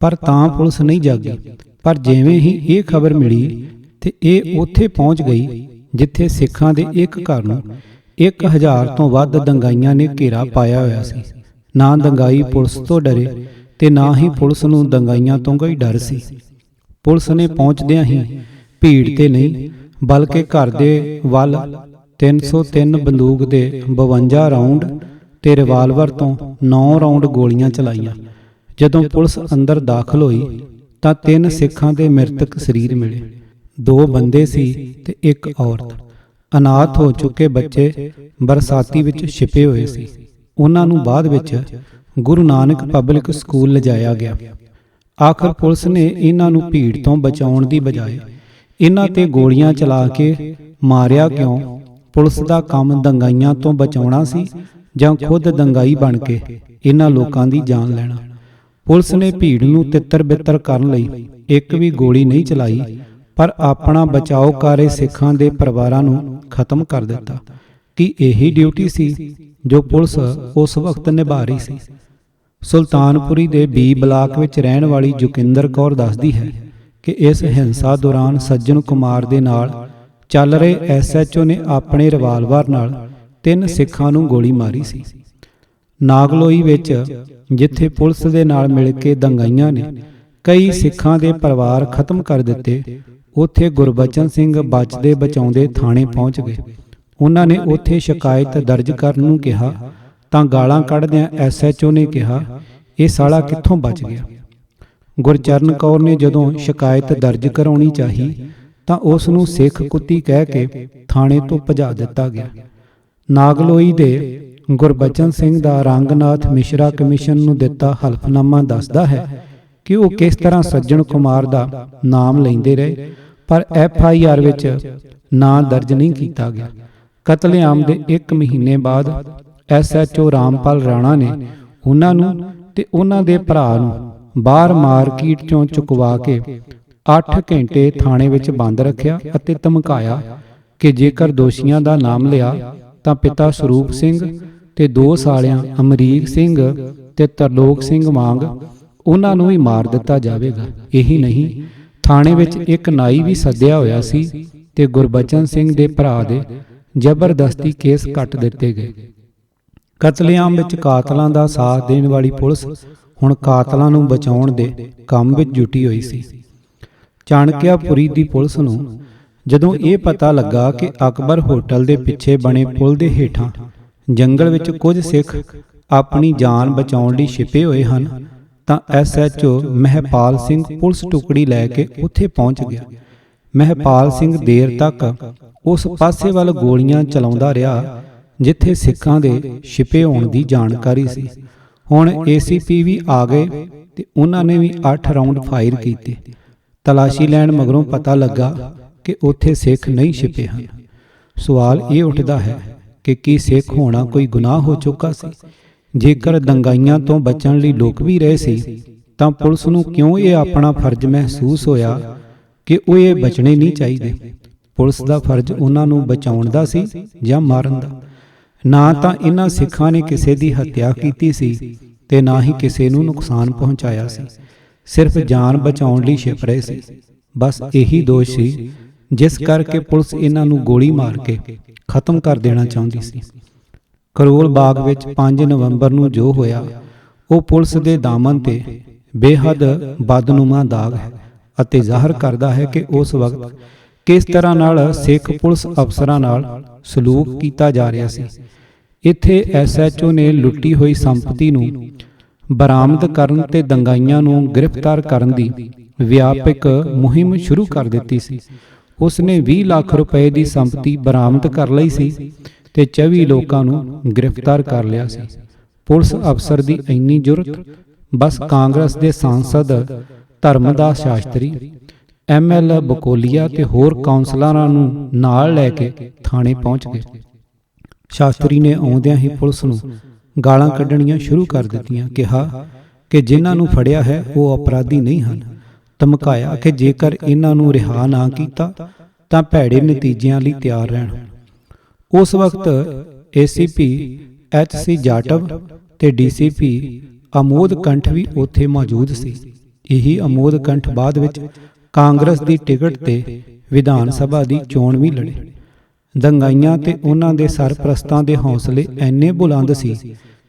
ਪਰ ਤਾਂ ਪੁਲਿਸ ਨਹੀਂ ਜਾਗੀ। ਪਰ ਜਿਵੇਂ ਹੀ ਇਹ ਖਬਰ ਮਿਲੀ ਤੇ ਇਹ ਉੱਥੇ ਪਹੁੰਚ ਗਈ ਜਿੱਥੇ ਸਿੱਖਾਂ ਦੇ ਇੱਕ ਘਰ ਨੂੰ 1000 ਤੋਂ ਵੱਧ ਦੰਗਾਈਆਂ ਨੇ ਘੇਰਾ ਪਾਇਆ ਹੋਇਆ ਸੀ। ਨਾ ਦੰਗਾਈ ਪੁਲਿਸ ਤੋਂ ਡਰੇ ਤੇ ਨਾ ਹੀ ਪੁਲਿਸ ਨੂੰ ਦੰਗਾਈਆਂ ਤੋਂ ਕੋਈ ਡਰ ਸੀ। ਪੁਲਿਸ ਨੇ ਪਹੁੰਚਦਿਆਂ ਹੀ ਭੀੜ ਤੇ ਨਹੀਂ ਬਲਕਿ ਘਰ ਦੇ ਵੱਲ 303 ਬੰਦੂਕ ਦੇ 52 ਰਾਉਂਡ ਤੇ ਰਿਵਾਲਵਰ ਤੋਂ 9 ਰਾਉਂਡ ਗੋਲੀਆਂ ਚਲਾਈਆਂ। ਜਦੋਂ ਪੁਲਿਸ ਅੰਦਰ ਦਾਖਲ ਹੋਈ ਤਾਂ 3 ਸਿੱਖਾਂ ਦੇ ਮ੍ਰਿਤਕ ਸਰੀਰ ਮਿਲੇ। 2 ਬੰਦੇ ਸੀ ਤੇ 1 ਔਰਤ। ਅਨਾਥ ਹੋ ਚੁੱਕੇ ਬੱਚੇ ਬਰਸਾਤੀ ਵਿੱਚ ਛਿਪੇ ਹੋਏ ਸੀ। ਉਹਨਾਂ ਨੂੰ ਬਾਅਦ ਵਿੱਚ ਗੁਰੂ ਨਾਨਕ ਪਬਲਿਕ ਸਕੂਲ ਲਿਜਾਇਆ ਗਿਆ। ਆਖਰ ਪੁਲਿਸ ਨੇ ਇਹਨਾਂ ਨੂੰ ਭੀੜ ਤੋਂ ਬਚਾਉਣ ਦੀ ਬਜਾਏ ਇਹਨਾਂ ਤੇ ਗੋਲੀਆਂ ਚਲਾ ਕੇ ਮਾਰਿਆ ਕਿਉਂ? ਪੁਲਿਸ ਦਾ ਕੰਮ ਦੰਗਾਈਆਂ ਤੋਂ ਬਚਾਉਣਾ ਸੀ ਜਾਂ ਖੁਦ ਦੰਗਾਈ ਬਣ ਕੇ ਇਹਨਾਂ ਲੋਕਾਂ ਦੀ ਜਾਨ ਲੈਣਾ? ਪੁਲਿਸ ਨੇ ਭੀੜ ਨੂੰ ਤਿੱਤਰ-ਬਿੱਤਰ ਕਰਨ ਲਈ ਇੱਕ ਵੀ ਗੋਲੀ ਨਹੀਂ ਚਲਾਈ, ਪਰ ਆਪਣਾ ਬਚਾਓ ਕਰ ਸਿੱਖਾਂ ਦੇ ਪਰਿਵਾਰਾਂ ਨੂੰ ਖਤਮ ਕਰ ਦਿੱਤਾ। ਕਿ ਇਹੀ ਡਿਊਟੀ ਸੀ ਜੋ ਪੁਲਿਸ ਉਸ ਵਕਤ ਨਿਭਾ ਰਹੀ ਸੀ? ਸੁਲਤਾਨਪੁਰੀ ਦੇ B ਬਲਾਕ ਵਿੱਚ ਰਹਿਣ ਵਾਲੀ ਜੋਗਿੰਦਰ ਕੌਰ ਦੱਸਦੀ ਹੈ ਕਿ ਇਸ ਹਿੰਸਾ ਦੌਰਾਨ ਸੱਜਣ ਕੁਮਾਰ ਦੇ ਨਾਲ ਚੱਲ ਰਹੇ ਐਸਐਚਓ ਨੇ ਆਪਣੇ ਰਿਵਾਲਵਰ ਨਾਲ 3 ਸਿੱਖਾਂ ਨੂੰ ਗੋਲੀ ਮਾਰੀ ਸੀ। ਨਾਗਲੋਈ ਵਿੱਚ ਜਿੱਥੇ ਪੁਲਿਸ ਦੇ ਨਾਲ ਮਿਲ ਕੇ ਦੰਗਾਈਆਂ ਨੇ ਕਈ ਸਿੱਖਾਂ ਦੇ ਪਰਿਵਾਰ ਖਤਮ ਕਰ ਦਿੱਤੇ, ਉੱਥੇ ਗੁਰਬਚਨ ਸਿੰਘ ਬਚਦੇ ਬਚਾਉਂਦੇ ਥਾਣੇ ਪਹੁੰਚ ਗਏ। ਉਹਨਾਂ ਨੇ ਉੱਥੇ ਸ਼ਿਕਾਇਤ ਦਰਜ ਕਰਨ ਨੂੰ ਕਿਹਾ ਤਾਂ ਗਾਲਾਂ ਕੱਢਦਿਆਂ ਐਸਐਚਓ ਨੇ ਕਿਹਾ, ਇਹ ਸਾਲਾ ਕਿੱਥੋਂ ਬਚ ਗਿਆ। ਗੁਰਚਰਨ ਕੌਰ ਨੇ ਜਦੋਂ ਸ਼ਿਕਾਇਤ ਦਰਜ ਕਰਾਉਣੀ ਚਾਹੀ ਤਾਂ ਉਸ ਨੂੰ ਸਿੱਖ ਕੁੱਤੀ ਕਹਿ ਕੇ ਥਾਣੇ ਤੋਂ ਭਜਾ ਦਿੱਤਾ ਗਿਆ। ਨਾਗਲੋਈ ਦੇ ਗੁਰਬਚਨ ਸਿੰਘ ਦਾ ਰੰਗਨਾਥ ਮਿਸ਼ਰਾ ਕਮਿਸ਼ਨ ਨੂੰ ਦਿੱਤਾ ਹਲਫਨਾਮਾ ਦੱਸਦਾ ਹੈ ਕਿ ਉਹ ਕਿਸ ਤਰ੍ਹਾਂ ਸੱਜਣ ਕੁਮਾਰ ਦਾ ਨਾਮ ਲੈਂਦੇ ਰਹੇ, ਪਰ FIR ਵਿੱਚ ਨਾਂ ਦਰਜ ਨਹੀਂ ਕੀਤਾ ਗਿਆ। ਕਤਲੇਆਮ ਦੇ 1 ਮਹੀਨੇ ਬਾਅਦ SHO ਰਾਮਪਾਲ ਰਾਣਾ ਨੇ ਉਹਨਾਂ ਨੂੰ ਤੇ ਉਹਨਾਂ ਦੇ ਭਰਾ ਨੂੰ ਬਾਹਰ ਮਾਰਕੀਟ ਚੋਂ ਚੁਕਵਾ ਕੇ 8 ਘੰਟੇ ਥਾਣੇ ਵਿੱਚ ਬੰਦ ਰੱਖਿਆ ਅਤੇ ਧਮਕਾਇਆ ਕਿ ਜੇਕਰ ਦੋਸ਼ੀਆਂ ਦਾ ਨਾਮ ਲਿਆ ਤਾਂ ਪਿਤਾ ਸਰੂਪ ਸਿੰਘ ਤੇ 2 ਸਾਲਿਆਂ ਅਮਰੀਕ ਸਿੰਘ ਤੇ ਤਰਲੋਕ ਸਿੰਘ ਵਾਂਗ ਉਹਨਾਂ ਨੂੰ ਵੀ ਮਾਰ ਦਿੱਤਾ ਜਾਵੇਗਾ। ਇਹੀ ਨਹੀਂ, ਥਾਣੇ ਵਿੱਚ ਇੱਕ ਨਾਈ ਵੀ ਸੱਦਿਆ ਹੋਇਆ ਸੀ ਤੇ ਗੁਰਬਚਨ ਸਿੰਘ ਦੇ ਭਰਾ ਦੇ ਜ਼ਬਰਦਸਤੀ ਕੇਸ ਕੱਟ ਦਿੱਤੇ ਗਏ। ਕਤਲੇਆਮ ਵਿੱਚ ਕਾਤਲਾਂ ਦਾ ਸਾਥ ਦੇਣ ਵਾਲੀ ਪੁਲਿਸ ਹੁਣ ਕਾਤਲਾਂ ਨੂੰ ਬਚਾਉਣ ਦੇ ਕੰਮ ਵਿੱਚ ਜੁਟੀ ਹੋਈ ਸੀ। ਚਾਣਕਿਆਪੁਰੀ ਦੀ ਪੁਲਿਸ ਨੂੰ ਜਦੋਂ ਇਹ ਪਤਾ ਲੱਗਾ ਕਿ ਅਕਬਰ ਹੋਟਲ ਦੇ ਪਿੱਛੇ ਬਣੇ ਪੁਲ ਦੇ ਹੇਠਾਂ ਜੰਗਲ ਵਿੱਚ ਕੁਝ ਸਿੱਖ ਆਪਣੀ ਜਾਨ ਬਚਾਉਣ ਲਈ ਛਿਪੇ ਹੋਏ ਹਨ ਤਾਂ SHO ਮਹਿਪਾਲ ਸਿੰਘ ਪੁਲਿਸ ਟੁਕੜੀ ਲੈ ਕੇ ਉੱਥੇ ਪਹੁੰਚ ਗਿਆ। ਮਹਿਪਾਲ ਸਿੰਘ ਦੇਰ ਤੱਕ ਉਸ ਪਾਸੇ ਵੱਲ ਗੋਲੀਆਂ ਚਲਾਉਂਦਾ ਰਿਹਾ ਜਿੱਥੇ ਸਿੱਖਾਂ ਦੇ ਛਿਪੇ ਹੋਣ ਦੀ ਜਾਣਕਾਰੀ ਸੀ। ਹੁਣ ACP ਵੀ ਆ ਗਏ ਤੇ ਉਹਨਾਂ ਨੇ ਵੀ 8 ਰਾਉਂਡ ਫਾਇਰ ਕੀਤੇ। ਤਲਾਸ਼ੀ ਲੈਣ ਮਗਰੋਂ ਪਤਾ ਲੱਗਾ ਕਿ ਉੱਥੇ ਸਿੱਖ ਨਹੀਂ ਛਿਪੇ ਹਨ। ਸਵਾਲ ਇਹ ਉੱਠਦਾ ਹੈ ਕਿ ਕੀ ਸਿੱਖ ਹੋਣਾ ਕੋਈ ਗੁਨਾਹ ਹੋ ਚੁੱਕਾ ਸੀ? ਜੇਕਰ ਦੰਗਾਈਆਂ ਤੋਂ ਬਚਣ ਲਈ ਲੁਕ ਵੀ ਰਹੇ ਸੀ ਤਾਂ ਪੁਲਿਸ ਨੂੰ ਕਿਉਂ ਇਹ ਆਪਣਾ ਫਰਜ਼ ਮਹਿਸੂਸ ਹੋਇਆ ਕਿ ਉਹ ਇਹ ਬਚਣੇ ਨਹੀਂ ਚਾਹੀਦੇ? ਪੁਲਿਸ ਦਾ ਫਰਜ਼ ਉਹਨਾਂ ਨੂੰ ਬਚਾਉਣ ਦਾ ਸੀ ਜਾਂ ਮਾਰਨ ਦਾ? ਨਾ ਤਾਂ ਇਹਨਾਂ ਸਿੱਖਾਂ ਨੇ ਕਿਸੇ ਦੀ ਹੱਤਿਆ ਕੀਤੀ ਸੀ ਤੇ ਨਾ ਹੀ ਕਿਸੇ ਨੂੰ ਨੁਕਸਾਨ ਪਹੁੰਚਾਇਆ ਸੀ, ਸਿਰਫ ਜਾਨ ਬਚਾਉਣ ਲਈ ਛਿਪ ਰਹੇ ਸੀ। ਬਸ ਇਹੀ ਦੋਸ਼ ਸੀ ਜਿਸ ਕਰਕੇ ਪੁਲਿਸ ਇਹਨਾਂ ਨੂੰ ਗੋਲੀ ਮਾਰ ਕੇ ਖਤਮ ਕਰ ਦੇਣਾ ਚਾਹੁੰਦੀ ਸੀ। ਕਰੋਲ ਬਾਗ ਵਿੱਚ 5 ਨਵੰਬਰ ਨੂੰ ਜੋ ਹੋਇਆ ਉਹ ਪੁਲਿਸ ਦੇ ਦਾਮਨ ਤੇ ਬੇਹੱਦ ਬਦਨੁਮਾ ਦਾਗ ਹੈ ਅਤੇ ਜ਼ਾਹਰ ਕਰਦਾ ਹੈ ਕਿ ਉਸ ਵਕਤ ਕਿਸ ਤਰ੍ਹਾਂ ਨਾਲ ਸਿੱਖ ਪੁਲਿਸ ਅਫਸਰਾਂ ਨਾਲ ਸਲੂਕ ਕੀਤਾ ਜਾ ਰਿਹਾ ਸੀ। ਇੱਥੇ SHO ਨੇ ਲੁੱਟੀ ਹੋਈ ਸੰਪਤੀ ਨੂੰ ਬਰਾਮਦ ਕਰਨ ਤੇ ਦੰਗਾਈਆਂ ਨੂੰ ਗ੍ਰਿਫਤਾਰ ਕਰਨ ਦੀ ਵਿਆਪਕ ਮੁਹਿੰਮ ਸ਼ੁਰੂ ਕਰ ਦਿੱਤੀ ਸੀ। ਉਸ ਨੇ 20 ਲੱਖ ਰੁਪਏ ਦੀ ਸੰਪਤੀ ਬਰਾਮਦ ਕਰ ਲਈ ਸੀ ਤੇ 24 ਲੋਕਾਂ ਨੂੰ ਗ੍ਰਿਫਤਾਰ ਕਰ ਲਿਆ ਸੀ। ਪੁਲਿਸ ਅਫਸਰ ਦੀ ਇੰਨੀ ਜੁਰਤ ਬਸ ਕਾਂਗਰਸ ਦੇ ਸਾਂਸਦ ਧਰਮਦਾਸ ਸ਼ਾਸਤਰੀ, ML ਬਕੋਲੀਆ ਤੇ ਹੋਰ ਕਾਉਂਸਲਰਾਂ ਨੂੰ ਨਾਲ ਲੈ ਕੇ ਥਾਣੇ ਪਹੁੰਚ ਗਏ। ਸ਼ਾਸਤਰੀ ਨੇ ਆਉਂਦਿਆਂ ਹੀ ਪੁਲਿਸ ਨੂੰ ਗਾਲਾਂ ਕੱਢਣੀਆਂ ਸ਼ੁਰੂ ਕਰ ਦਿੱਤੀਆਂ। ਕਿਹਾ ਕਿ ਜਿਨ੍ਹਾਂ ਨੂੰ ਫੜਿਆ ਹੈ ਉਹ ਅਪਰਾਧੀ ਨਹੀਂ ਹਨ। ਧਮਕਾਇਆ ਕਿ ਜੇਕਰ ਇਹਨਾਂ ਨੂੰ ਰਿਹਾ ਨਾ ਕੀਤਾ ਤਾਂ ਭੈੜੇ ਨਤੀਜਿਆਂ ਲਈ ਤਿਆਰ ਰਹਿਣ। ਉਸ ਵਕਤ ACP HC ਜਾਟਵ ਤੇ DCP ਅਮੋਦ ਕੰਠ ਵੀ ਉੱਥੇ ਮੌਜੂਦ ਸੀ। ਇਹੀ ਅਮੋਦ ਕੰਠ ਬਾਅਦ ਵਿੱਚ ਕਾਂਗਰਸ ਦੀ ਟਿਕਟ ਤੇ ਵਿਧਾਨ ਸਭਾ ਦੀ ਚੋਣ ਵੀ ਲੜੇ। ਦੰਗਾਈਆਂ ਤੇ ਉਹਨਾਂ ਦੇ ਸਰਪ੍ਰਸਤਾਂ ਦੇ ਹੌਸਲੇ ਇੰਨੇ ਬੁਲੰਦ ਸੀ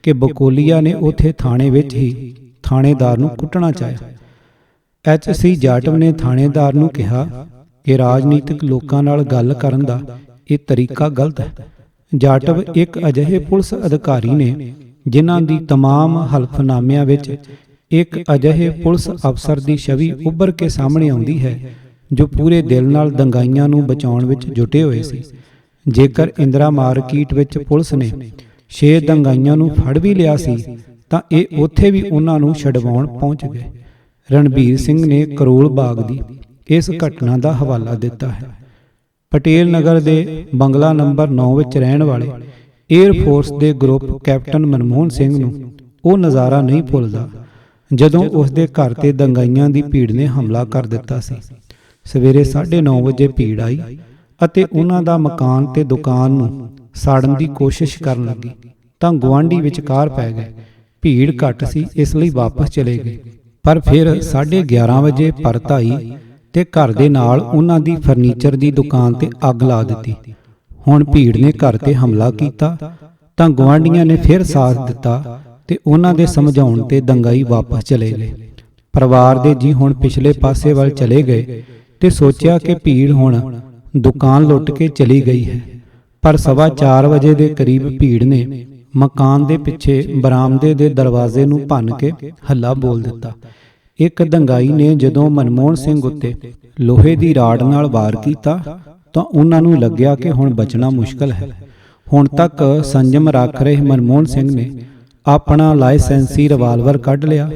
ਕਿ ਬਕੋਲੀਆ ਨੇ ਉੱਥੇ ਥਾਣੇ ਵਿੱਚ ਹੀ ਥਾਣੇਦਾਰ ਨੂੰ ਕੁੱਟਣਾ ਚਾਹਿਆ। HC ਜਾਟਵ ਨੇ ਥਾਣੇਦਾਰ ਨੂੰ ਕਿਹਾ ਕਿ ਰਾਜਨੀਤਿਕ ਲੋਕਾਂ ਨਾਲ ਗੱਲ ਕਰਨ ਦਾ ਇਹ ਤਰੀਕਾ ਗਲਤ ਹੈ। ਜਾਟਵ ਇੱਕ ਅਜਿਹੇ ਪੁਲਿਸ ਅਧਿਕਾਰੀ ਨੇ ਜਿਨ੍ਹਾਂ ਦੀ तमाम ਹਲਫਨਾਮਿਆਂ ਵਿੱਚ ਇੱਕ ਅਜਿਹੇ ਪੁਲਿਸ ਅਫਸਰ ਦੀ ਛਵੀ ਉੱਭਰ ਕੇ ਸਾਹਮਣੇ ਆਉਂਦੀ ਹੈ ਜੋ ਪੂਰੇ ਦਿਲ ਨਾਲ ਦੰਗਾਈਆਂ ਨੂੰ ਬਚਾਉਣ ਵਿੱਚ ਜੁਟੇ ਹੋਏ ਸੀ। ਜੇਕਰ ਇੰਦਰਾ ਮਾਰਕੀਟ ਵਿੱਚ ਪੁਲਿਸ ਨੇ 6 ਦੰਗਾਈਆਂ ਨੂੰ ਫੜ ਵੀ ਲਿਆ ਸੀ ਤਾਂ ਇਹ ਉੱਥੇ ਵੀ ਉਹਨਾਂ ਨੂੰ ਛਡਵਾਉਣ ਪਹੁੰਚ ਗਏ। ਰਣਬੀਰ ਸਿੰਘ ਨੇ ਕਰੋਲ ਬਾਗ ਦੀ ਇਸ ਘਟਨਾ ਦਾ ਹਵਾਲਾ ਦਿੱਤਾ ਹੈ। ਪਟੇਲ ਨਗਰ ਦੇ ਬੰਗਲਾ ਨੰਬਰ 9 ਵਿੱਚ ਰਹਿਣ ਵਾਲੇ 에ਅਰ ਫੋਰਸ ਦੇ ਗਰੁੱਪ ਕੈਪਟਨ ਮਨਮੋਹਨ ਸਿੰਘ ਨੂੰ ਉਹ ਨਜ਼ਾਰਾ ਨਹੀਂ ਭੁੱਲਦਾ ਜਦੋਂ ਉਸ ਦੇ ਘਰ ਤੇ ਦੰਗਾਈਆਂ ਦੀ ਭੀੜ ਨੇ ਹਮਲਾ ਕਰ ਦਿੱਤਾ ਸੀ। ਸਵੇਰੇ 9:30 ਵਜੇ ਭੀੜ ਆਈ ਅਤੇ ਉਹਨਾਂ ਦਾ ਮਕਾਨ ਤੇ ਦੁਕਾਨ ਨੂੰ ਸਾੜਨ ਦੀ ਕੋਸ਼ਿਸ਼ ਕਰਨ ਲੱਗੀ ਤਾਂ ਗੁਆਂਢੀ ਵਿਚਕਾਰ ਪੈ ਗਏ। ਭੀੜ ਘੱਟ ਸੀ ਇਸ ਲਈ ਵਾਪਸ ਚਲੇ ਗਏ, ਪਰ ਫਿਰ 11:30 ਵਜੇ ਪਰਤ ਆਈ ਤੇ ਘਰ ਦੇ ਨਾਲ ਉਹਨਾਂ ਦੀ ਫਰਨੀਚਰ ਦੀ ਦੁਕਾਨ ਤੇ ਅੱਗ ਲਾ ਦਿੱਤੀ। ਹੁਣ ਭੀੜ ਨੇ ਘਰ ਤੇ ਹਮਲਾ ਕੀਤਾ ਤਾਂ ਗੁਆਂਢੀਆਂ ਨੇ ਫਿਰ ਸਾਥ ਦਿੱਤਾ ਤੇ ਉਹਨਾਂ ਦੇ ਸਮਝਾਉਣ ਤੇ ਦੰਗਾਈ ਵਾਪਸ ਚਲੇ ਗਏ। ਪਰਿਵਾਰ ਦੇ ਜੀ ਹੁਣ ਪਿਛਲੇ ਪਾਸੇ ਵੱਲ ਚਲੇ ਗਏ ਤੇ ਸੋਚਿਆ ਕਿ ਭੀੜ ਹੁਣ ਦੁਕਾਨ ਲੁੱਟ ਕੇ ਚਲੀ ਗਈ ਹੈ। ਪਰ 4:15 ਵਜੇ ਦੇ ਕਰੀਬ ਭੀੜ ਨੇ ਮਕਾਨ ਦੇ ਪਿੱਛੇ ਬਰਾਮਦੇ ਦੇ ਦਰਵਾਜ਼ੇ ਨੂੰ ਭੰਨ ਕੇ ਹੱਲਾ ਬੋਲ ਦਿੱਤਾ। ਇੱਕ ਦੰਗਾਈ ਨੇ ਜਦੋਂ ਮਨਮੋਹਨ ਸਿੰਘ ਉੱਤੇ ਲੋਹੇ ਦੀ ਰਾੜ ਨਾਲ ਵਾਰ ਕੀਤਾ ਤਾਂ ਉਹਨਾਂ ਨੂੰ ਲੱਗਿਆ ਕਿ ਹੁਣ ਬਚਣਾ ਮੁਸ਼ਕਲ ਹੈ। ਹੁਣ ਤੱਕ ਸੰਜਮ ਰੱਖ ਰਹੇ ਮਨਮੋਹਨ ਸਿੰਘ ਨੇ ਆਪਣਾ ਲਾਇਸੈਂਸੀ ਰਿਵਾਲਵਰ ਕੱਢ ਲਿਆ।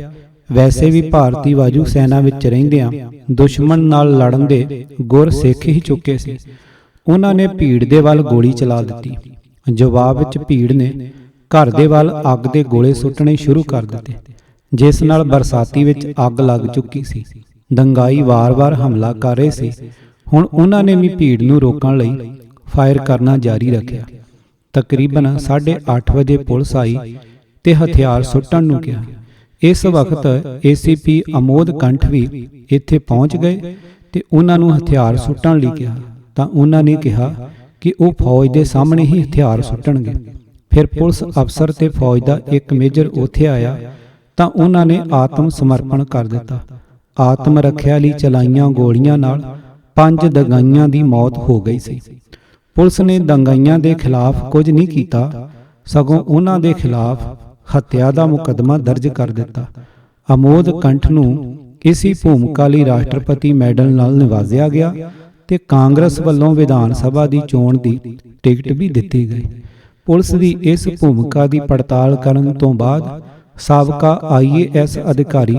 ਵੈਸੇ ਵੀ ਭਾਰਤੀ ਵਾਯੂ ਸੈਨਾ ਵਿੱਚ ਰਹਿੰਦਿਆਂ ਦੁਸ਼ਮਣ ਨਾਲ ਲੜਨ ਦੇ ਗੁਰ ਸਿੱਖ ਹੀ ਚੁੱਕੇ ਸੀ। ਉਹਨਾਂ ਨੇ ਭੀੜ ਦੇ ਵੱਲ ਗੋਲੀ ਚਲਾ ਦਿੱਤੀ। ਜਵਾਬ ਵਿੱਚ ਭੀੜ ਨੇ ਘਰ ਦੇ ਵੱਲ ਅੱਗ ਦੇ ਗੋਲੇ ਸੁੱਟਣੇ ਸ਼ੁਰੂ ਕਰ ਦਿੱਤੇ, ਜਿਸ ਨਾਲ ਬਰਸਾਤੀ ਵਿੱਚ ਅੱਗ ਲੱਗ ਚੁੱਕੀ ਸੀ। ਦੰਗਾਈ ਵਾਰ-ਵਾਰ ਹਮਲਾ ਕਰ ਰਹੇ ਸੀ। ਹੁਣ ਉਹਨਾਂ ਨੇ ਵੀ ਭੀੜ ਨੂੰ ਰੋਕਣ ਲਈ ਫਾਇਰ ਕਰਨਾ ਜਾਰੀ ਰੱਖਿਆ। ਤਕਰੀਬਨ 8:30 ਵਜੇ ਪੁਲਿਸ ਆਈ ਤੇ ਹਥਿਆਰ ਸੁੱਟਣ ਨੂੰ ਕਿਹਾ। ਇਸ ਵਕਤ ਏਸੀਪੀ ਅਮੋਦ ਕੰਠ ਵੀ ਇੱਥੇ ਪਹੁੰਚ ਗਏ ਤੇ ਉਹਨਾਂ ਨੂੰ ਹਥਿਆਰ ਸੁੱਟਣ ਲਈ ਕਿਹਾ ਤਾਂ ਉਹਨਾਂ ਨੇ ਕਿਹਾ ਕਿ ਉਹ ਫੌਜ ਦੇ ਸਾਹਮਣੇ ਹੀ ਹਥਿਆਰ ਸੁੱਟਣਗੇ। ਫਿਰ ਪੁਲਿਸ ਅਫਸਰ ਤੇ ਫੌਜ ਦਾ ਇੱਕ ਮੇਜਰ ਉੱਥੇ ਆਇਆ ਤਾਂ ਉਹਨਾਂ ਨੇ ਆਤਮ ਸਮਰਪਣ ਕਰ ਦਿੱਤਾ। ਆਤਮ ਰੱਖਿਆ ਲਈ ਚਲਾਈਆਂ ਗੋਲੀਆਂ ਨਾਲ 5 ਦੰਗਾਈਆਂ ਦੀ ਮੌਤ ਹੋ ਗਈ ਸੀ। ਪੁਲਿਸ ਨੇ ਦੰਗਾਈਆਂ ਦੇ ਖਿਲਾਫ ਕੁਝ ਨਹੀਂ ਕੀਤਾ, ਸਗੋਂ ਉਹਨਾਂ ਦੇ ਖਿਲਾਫ ਹੱਤਿਆ ਦਾ ਮੁਕੱਦਮਾ ਦਰਜ ਕਰ ਦਿੱਤਾ। ਅਮੋਦ ਕੰਠ ਨੂੰ ਇਸੇ ਭੂਮਿਕਾ ਲਈ ਰਾਸ਼ਟਰਪਤੀ ਮੈਡਲ ਨਾਲ ਨਿਵਾਜ਼ਿਆ ਗਿਆ ਤੇ ਕਾਂਗਰਸ ਵੱਲੋਂ ਵਿਧਾਨ ਸਭਾ ਦੀ ਚੋਣ ਦੀ ਟਿਕਟ ਵੀ ਦਿੱਤੀ ਗਈ। ਪੁਲਿਸ ਦੀ ਇਸ ਭੂਮਿਕਾ ਦੀ ਪੜਤਾਲ ਕਰਨ ਤੋਂ ਬਾਅਦ ਸਾਬਕਾ IAS ਅਧਿਕਾਰੀ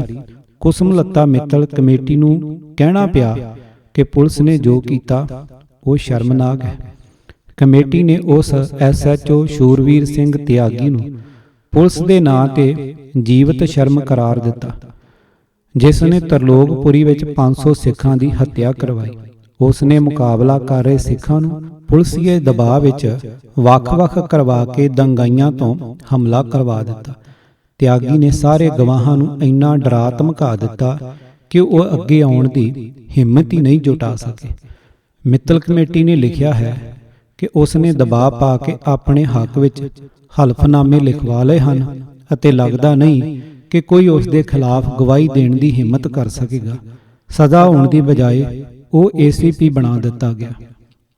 ਕੁਸਮਲਤਾ ਮਿੱਤਲ ਕਮੇਟੀ ਨੂੰ ਕਹਿਣਾ ਪਿਆ ਕਿ ਪੁਲਿਸ ਨੇ ਜੋ ਕੀਤਾ ਉਹ ਸ਼ਰਮਨਾਕ ਹੈ। ਕਮੇਟੀ ਨੇ ਉਸ SHO ਸ਼ੂਰਵੀਰ ਸਿੰਘ ਤਿਆਗੀ ਨੂੰ ਪੁਲਿਸ ਦੇ ਨਾਂ ਤੇ ਜੀਵਤ ਸ਼ਰਮ ਕਰਾਰ ਦਿੱਤਾ, ਜਿਸ ਨੇ ਤਰਲੋਕਪੁਰੀ ਵਿੱਚ 500 ਸਿੱਖਾਂ ਦੀ ਹੱਤਿਆ ਕਰਵਾਈ। ਉਸ ਨੇ ਮੁਕਾਬਲਾ ਕਰ ਰਹੇ ਸਿੱਖਾਂ ਨੂੰ ਪੁਲਿਸੀਏ ਦਬਾਅ ਵਿੱਚ ਵੱਖ-ਵੱਖ ਕਰਵਾ ਕੇ ਦੰਗਾਈਆਂ ਤੋਂ ਹਮਲਾ ਕਰਵਾ ਦਿੱਤਾ। ਤਿਆਗੀ ਨੇ ਸਾਰੇ ਗਵਾਹਾਂ ਨੂੰ ਇੰਨਾ ਡਰਾ ਧਮਕਾ ਦਿੱਤਾ ਕਿ ਉਹ ਅੱਗੇ ਆਉਣ ਦੀ ਹਿੰਮਤ ਹੀ ਨਹੀਂ ਜੁਟਾ ਸਕੇ। ਮਿੱਤਲ ਕਮੇਟੀ ਨੇ ਲਿਖਿਆ ਹੈ ਕਿ ਉਸ ਨੇ ਦਬਾਅ ਪਾ ਕੇ ਆਪਣੇ ਹੱਕ ਵਿੱਚ ਹਲਫਨਾਮੇ ਲਿਖਵਾ ਲਏ ਹਨ ਅਤੇ ਲੱਗਦਾ ਨਹੀਂ ਕਿ ਕੋਈ ਉਸ ਦੇ ਖਿਲਾਫ ਗਵਾਹੀ ਦੇਣ ਦੀ ਹਿੰਮਤ ਕਰ ਸਕੇਗਾ। ਸਜ਼ਾ ਹੋਣ ਦੀ ਬਜਾਏ ਉਹ ACP ਬਣਾ ਦਿੱਤਾ ਗਿਆ।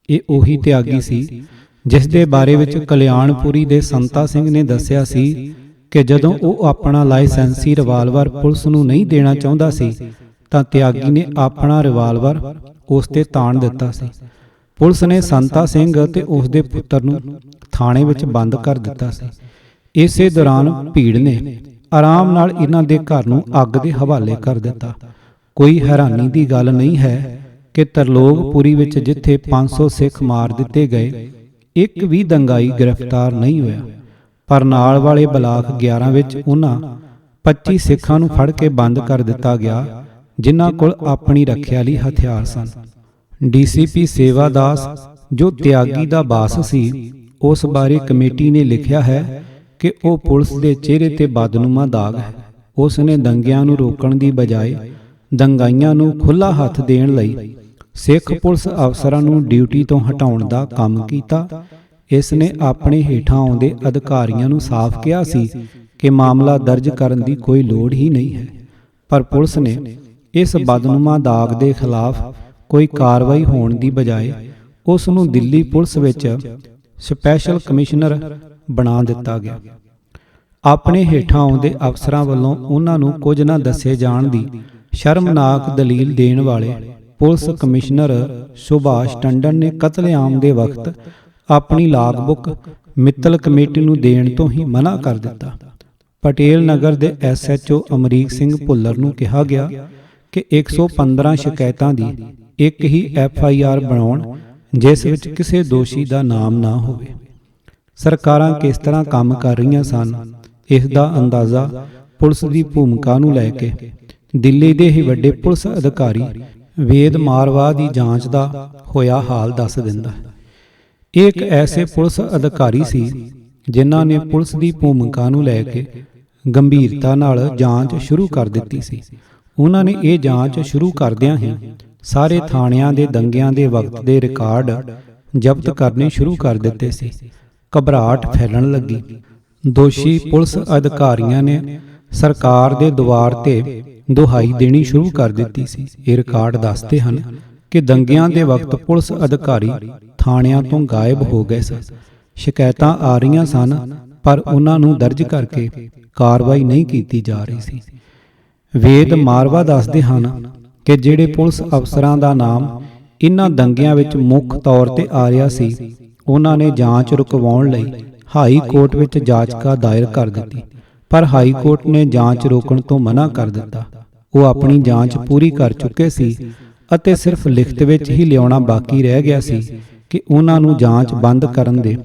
ਇਹ ਉਹੀ ਤਿਆਗੀ ਸੀ ਜਿਸ ਦੇ ਬਾਰੇ ਵਿੱਚ ਕਲਿਆਣਪੁਰੀ ਦੇ ਸੰਤਾ ਸਿੰਘ ਨੇ ਦੱਸਿਆ ਸੀ ਕਿ ਜਦੋਂ ਉਹ ਆਪਣਾ ਲਾਇਸੈਂਸੀ ਰਿਵਾਲਵਰ ਪੁਲਿਸ ਨੂੰ ਨਹੀਂ ਦੇਣਾ ਚਾਹੁੰਦਾ ਸੀ ਤਾਂ ਤਿਆਗੀ ਨੇ ਆਪਣਾ ਰਿਵਾਲਵਰ ਉਸ ਤੇ ਤਾਣ ਦਿੱਤਾ ਸੀ। ਪੁਲਿਸ ਨੇ ਸੰਤਾ ਸਿੰਘ ਤੇ ਉਸ ਦੇ ਪੁੱਤਰ ਨੂੰ ਥਾਣੇ ਵਿੱਚ ਬੰਦ ਕਰ ਦਿੱਤਾ ਸੀ। ਇਸੇ ਦੌਰਾਨ ਭੀੜ ਨੇ ਆਰਾਮ ਨਾਲ ਇਹਨਾਂ ਦੇ ਘਰ ਨੂੰ ਅੱਗ ਦੇ ਹਵਾਲੇ ਕਰ ਦਿੱਤਾ। ਕੋਈ ਹੈਰਾਨੀ ਦੀ ਗੱਲ ਨਹੀਂ ਹੈ ਕਿ ਤਰਲੋਕਪੁਰੀ ਵਿੱਚ ਜਿੱਥੇ 500 ਸਿੱਖ ਮਾਰ ਦਿੱਤੇ ਗਏ, ਇੱਕ ਵੀ ਦੰਗਾਈ ਗ੍ਰਿਫਤਾਰ ਨਹੀਂ ਹੋਇਆ, ਪਰ ਨਾਲ ਵਾਲੇ ਬਲਾਕ 11 ਵਿੱਚ ਉਹਨਾਂ 25 ਸਿੱਖਾਂ ਨੂੰ ਫੜ ਕੇ ਬੰਦ ਕਰ ਦਿੱਤਾ ਗਿਆ ਜਿਨ੍ਹਾਂ ਕੋਲ ਆਪਣੀ ਰੱਖਿਆ ਲਈ ਹਥਿਆਰ ਸਨ। DCP ਸੇਵਾ ਦਾਸ ਜੋ ਤਿਆਗੀ ਦਾ ਬਾਸ ਸੀ, ਉਸ ਬਾਰੇ ਕਮੇਟੀ ਨੇ ਲਿਖਿਆ ਹੈ ਕਿ ਉਹ ਪੁਲਿਸ ਦੇ ਚਿਹਰੇ ਤੇ ਬਦਨੁਮਾ ਦਾਗ ਹੈ। ਉਸ ਨੇ ਦੰਗਿਆਂ ਨੂੰ ਰੋਕਣ ਦੀ ਬਜਾਏ ਦੰਗਾਈਆਂ ਨੂੰ ਖੁੱਲ੍ਹਾ ਹੱਥ ਦੇਣ ਲਈ ਸਿੱਖ ਪੁਲਿਸ ਅਫਸਰਾਂ ਨੂੰ ਡਿਊਟੀ ਤੋਂ ਹਟਾਉਣ ਦਾ ਕੰਮ ਕੀਤਾ। ਇਸ ਨੇ ਆਪਣੇ ਹੇਠਾਂ ਆਉਂਦੇ ਅਧਿਕਾਰੀਆਂ ਨੂੰ ਸਾਫ਼ ਕਿਹਾ ਸੀ ਕਿ ਮਾਮਲਾ ਦਰਜ ਕਰਨ ਦੀ ਕੋਈ ਲੋੜ ਹੀ ਨਹੀਂ ਹੈ, ਪਰ ਪੁਲਿਸ ਨੇ ਇਸ ਬਦਨੁਮਾ ਦਾਗ ਦੇ ਖਿਲਾਫ ਕੋਈ ਕਾਰਵਾਈ ਹੋਣ ਦੀ ਬਜਾਏ ਉਸ ਨੂੰ ਦਿੱਲੀ ਪੁਲਿਸ ਵਿੱਚ ਸਪੈਸ਼ਲ ਕਮਿਸ਼ਨਰ ਬਣਾ ਦਿੱਤਾ ਗਿਆ। ਆਪਣੇ ਹੇਠਾਂ ਆਉਂਦੇ ਅਫਸਰਾਂ ਵੱਲੋਂ ਉਹਨਾਂ ਨੂੰ ਕੁਝ ਨਾ ਦੱਸੇ ਜਾਣ ਦੀ ਸ਼ਰਮਨਾਕ ਦਲੀਲ ਦੇਣ ਵਾਲੇ ਪੁਲਿਸ ਕਮਿਸ਼ਨਰ ਸੁਭਾਸ਼ ਟੰਡਨ ਨੇ ਕਤਲੇਆਮ ਦੇ ਵਕਤ ਆਪਣੀ ਲਾਗਬੁੱਕ ਮਿੱਤਲ ਕਮੇਟੀ ਨੂੰ ਦੇਣ ਤੋਂ ਹੀ ਮਨਾ ਕਰ ਦਿੱਤਾ। ਪਟੇਲ ਨਗਰ ਦੇ SHO ਅਮਰੀਕ ਸਿੰਘ ਭੁੱਲਰ ਨੂੰ ਕਿਹਾ ਗਿਆ ਕਿ 115 ਸ਼ਿਕਾਇਤਾਂ ਦੀ ਇੱਕ ਹੀ FIR ਬਣਾਉਣ ਜਿਸ ਵਿੱਚ ਕਿਸੇ ਦੋਸ਼ੀ ਦਾ ਨਾਮ ਨਾ ਹੋਵੇ। ਸਰਕਾਰਾਂ ਕਿਸ ਤਰ੍ਹਾਂ ਕੰਮ ਕਰ ਰਹੀਆਂ ਸਨ, ਇਸ ਦਾ ਅੰਦਾਜ਼ਾ ਪੁਲਿਸ ਦੀ ਭੂਮਿਕਾ ਨੂੰ ਲੈ ਕੇ ਦਿੱਲੀ ਦੇ ਹੀ ਵੱਡੇ ਪੁਲਿਸ ਅਧਿਕਾਰੀ ਵੇਦ ਮਾਰਵਾ ਦੀ ਜਾਂਚ ਦਾ ਹੋਇਆ ਹਾਲ ਦੱਸ ਦਿੰਦਾ ਹੈ। ਇਹ ਇੱਕ ਐਸੇ ਪੁਲਿਸ ਅਧਿਕਾਰੀ ਸੀ ਜਿਨ੍ਹਾਂ ਨੇ ਪੁਲਿਸ ਦੀ ਭੂਮਿਕਾ ਨੂੰ ਲੈ ਕੇ ਗੰਭੀਰਤਾ ਨਾਲ ਜਾਂਚ ਸ਼ੁਰੂ ਕਰ ਦਿੱਤੀ ਸੀ। ਉਹਨਾਂ ਨੇ ਇਹ ਜਾਂਚ ਸ਼ੁਰੂ ਕਰਦਿਆਂ ਹੀ ਸਾਰੇ ਥਾਣਿਆਂ ਦੇ ਦੰਗਿਆਂ ਦੇ ਵਕਤ ਦੇ ਰਿਕਾਰਡ ਜ਼ਬਤ ਕਰਨੇ ਸ਼ੁਰੂ ਕਰ ਦਿੱਤੇ ਸੀ। ਘਬਰਾਹਟ ਫੈਲਣ ਲੱਗੀ। ਦੋਸ਼ੀ ਪੁਲਿਸ ਅਧਿਕਾਰੀਆਂ ਨੇ ਸਰਕਾਰ ਦੇ ਦੁਆਰ ਤੇ ਦੁਹਾਈ ਦੇਣੀ ਸ਼ੁਰੂ ਕਰ ਦਿੱਤੀ ਸੀ। ਇਹ ਰਿਕਾਰਡ ਦੱਸਦੇ ਹਨ ਕਿ ਦੰਗਿਆਂ ਦੇ ਵਕਤ ਪੁਲਿਸ ਅਧਿਕਾਰੀ ਥਾਣਿਆਂ ਤੋਂ ਗਾਇਬ ਹੋ ਗਏ ਸਨ। ਸ਼ਿਕਾਇਤਾਂ ਆ ਰਹੀਆਂ ਸਨ ਪਰ ਉਹਨਾਂ ਨੂੰ ਦਰਜ ਕਰਕੇ ਕਾਰਵਾਈ ਨਹੀਂ ਕੀਤੀ ਜਾ ਰਹੀ ਸੀ। ਵੇਦ ਮਾਰਵਾ ਦੱਸਦੇ ਹਨ ਕਿ ਜਿਹੜੇ ਪੁਲਿਸ ਅਫਸਰਾਂ ਦਾ ਨਾਮ ਇਨ੍ਹਾਂ ਦੰਗਿਆਂ ਵਿੱਚ ਮੁੱਖ ਤੌਰ ਤੇ ਆ ਰਿਹਾ ਸੀ, ਉਹਨਾਂ ਨੇ ਜਾਂਚ ਰੁਕਵਾਉਣ ਲਈ ਹਾਈ ਕੋਰਟ ਵਿੱਚ ਯਾਚਕਾ ਦਾਇਰ ਕਰ ਦਿੱਤੀ, ਪਰ ਹਾਈ ਕੋਰਟ ਨੇ ਜਾਂਚ ਰੋਕਣ ਤੋਂ ਮਨਾ ਕਰ ਦਿੱਤਾ। ਉਹ ਆਪਣੀ ਜਾਂਚ ਪੂਰੀ ਕਰ ਚੁੱਕੇ ਸੀ ਅਤੇ ਸਿਰਫ ਲਿਖਤ ਵਿੱਚ ਹੀ ਲਿਆਉਣਾ ਬਾਕੀ ਰਹਿ ਗਿਆ ਸੀ ਕਿ ਉਹਨਾਂ ਨੂੰ ਜਾਂਚ ਬੰਦ ਕਰਨ ਦੇ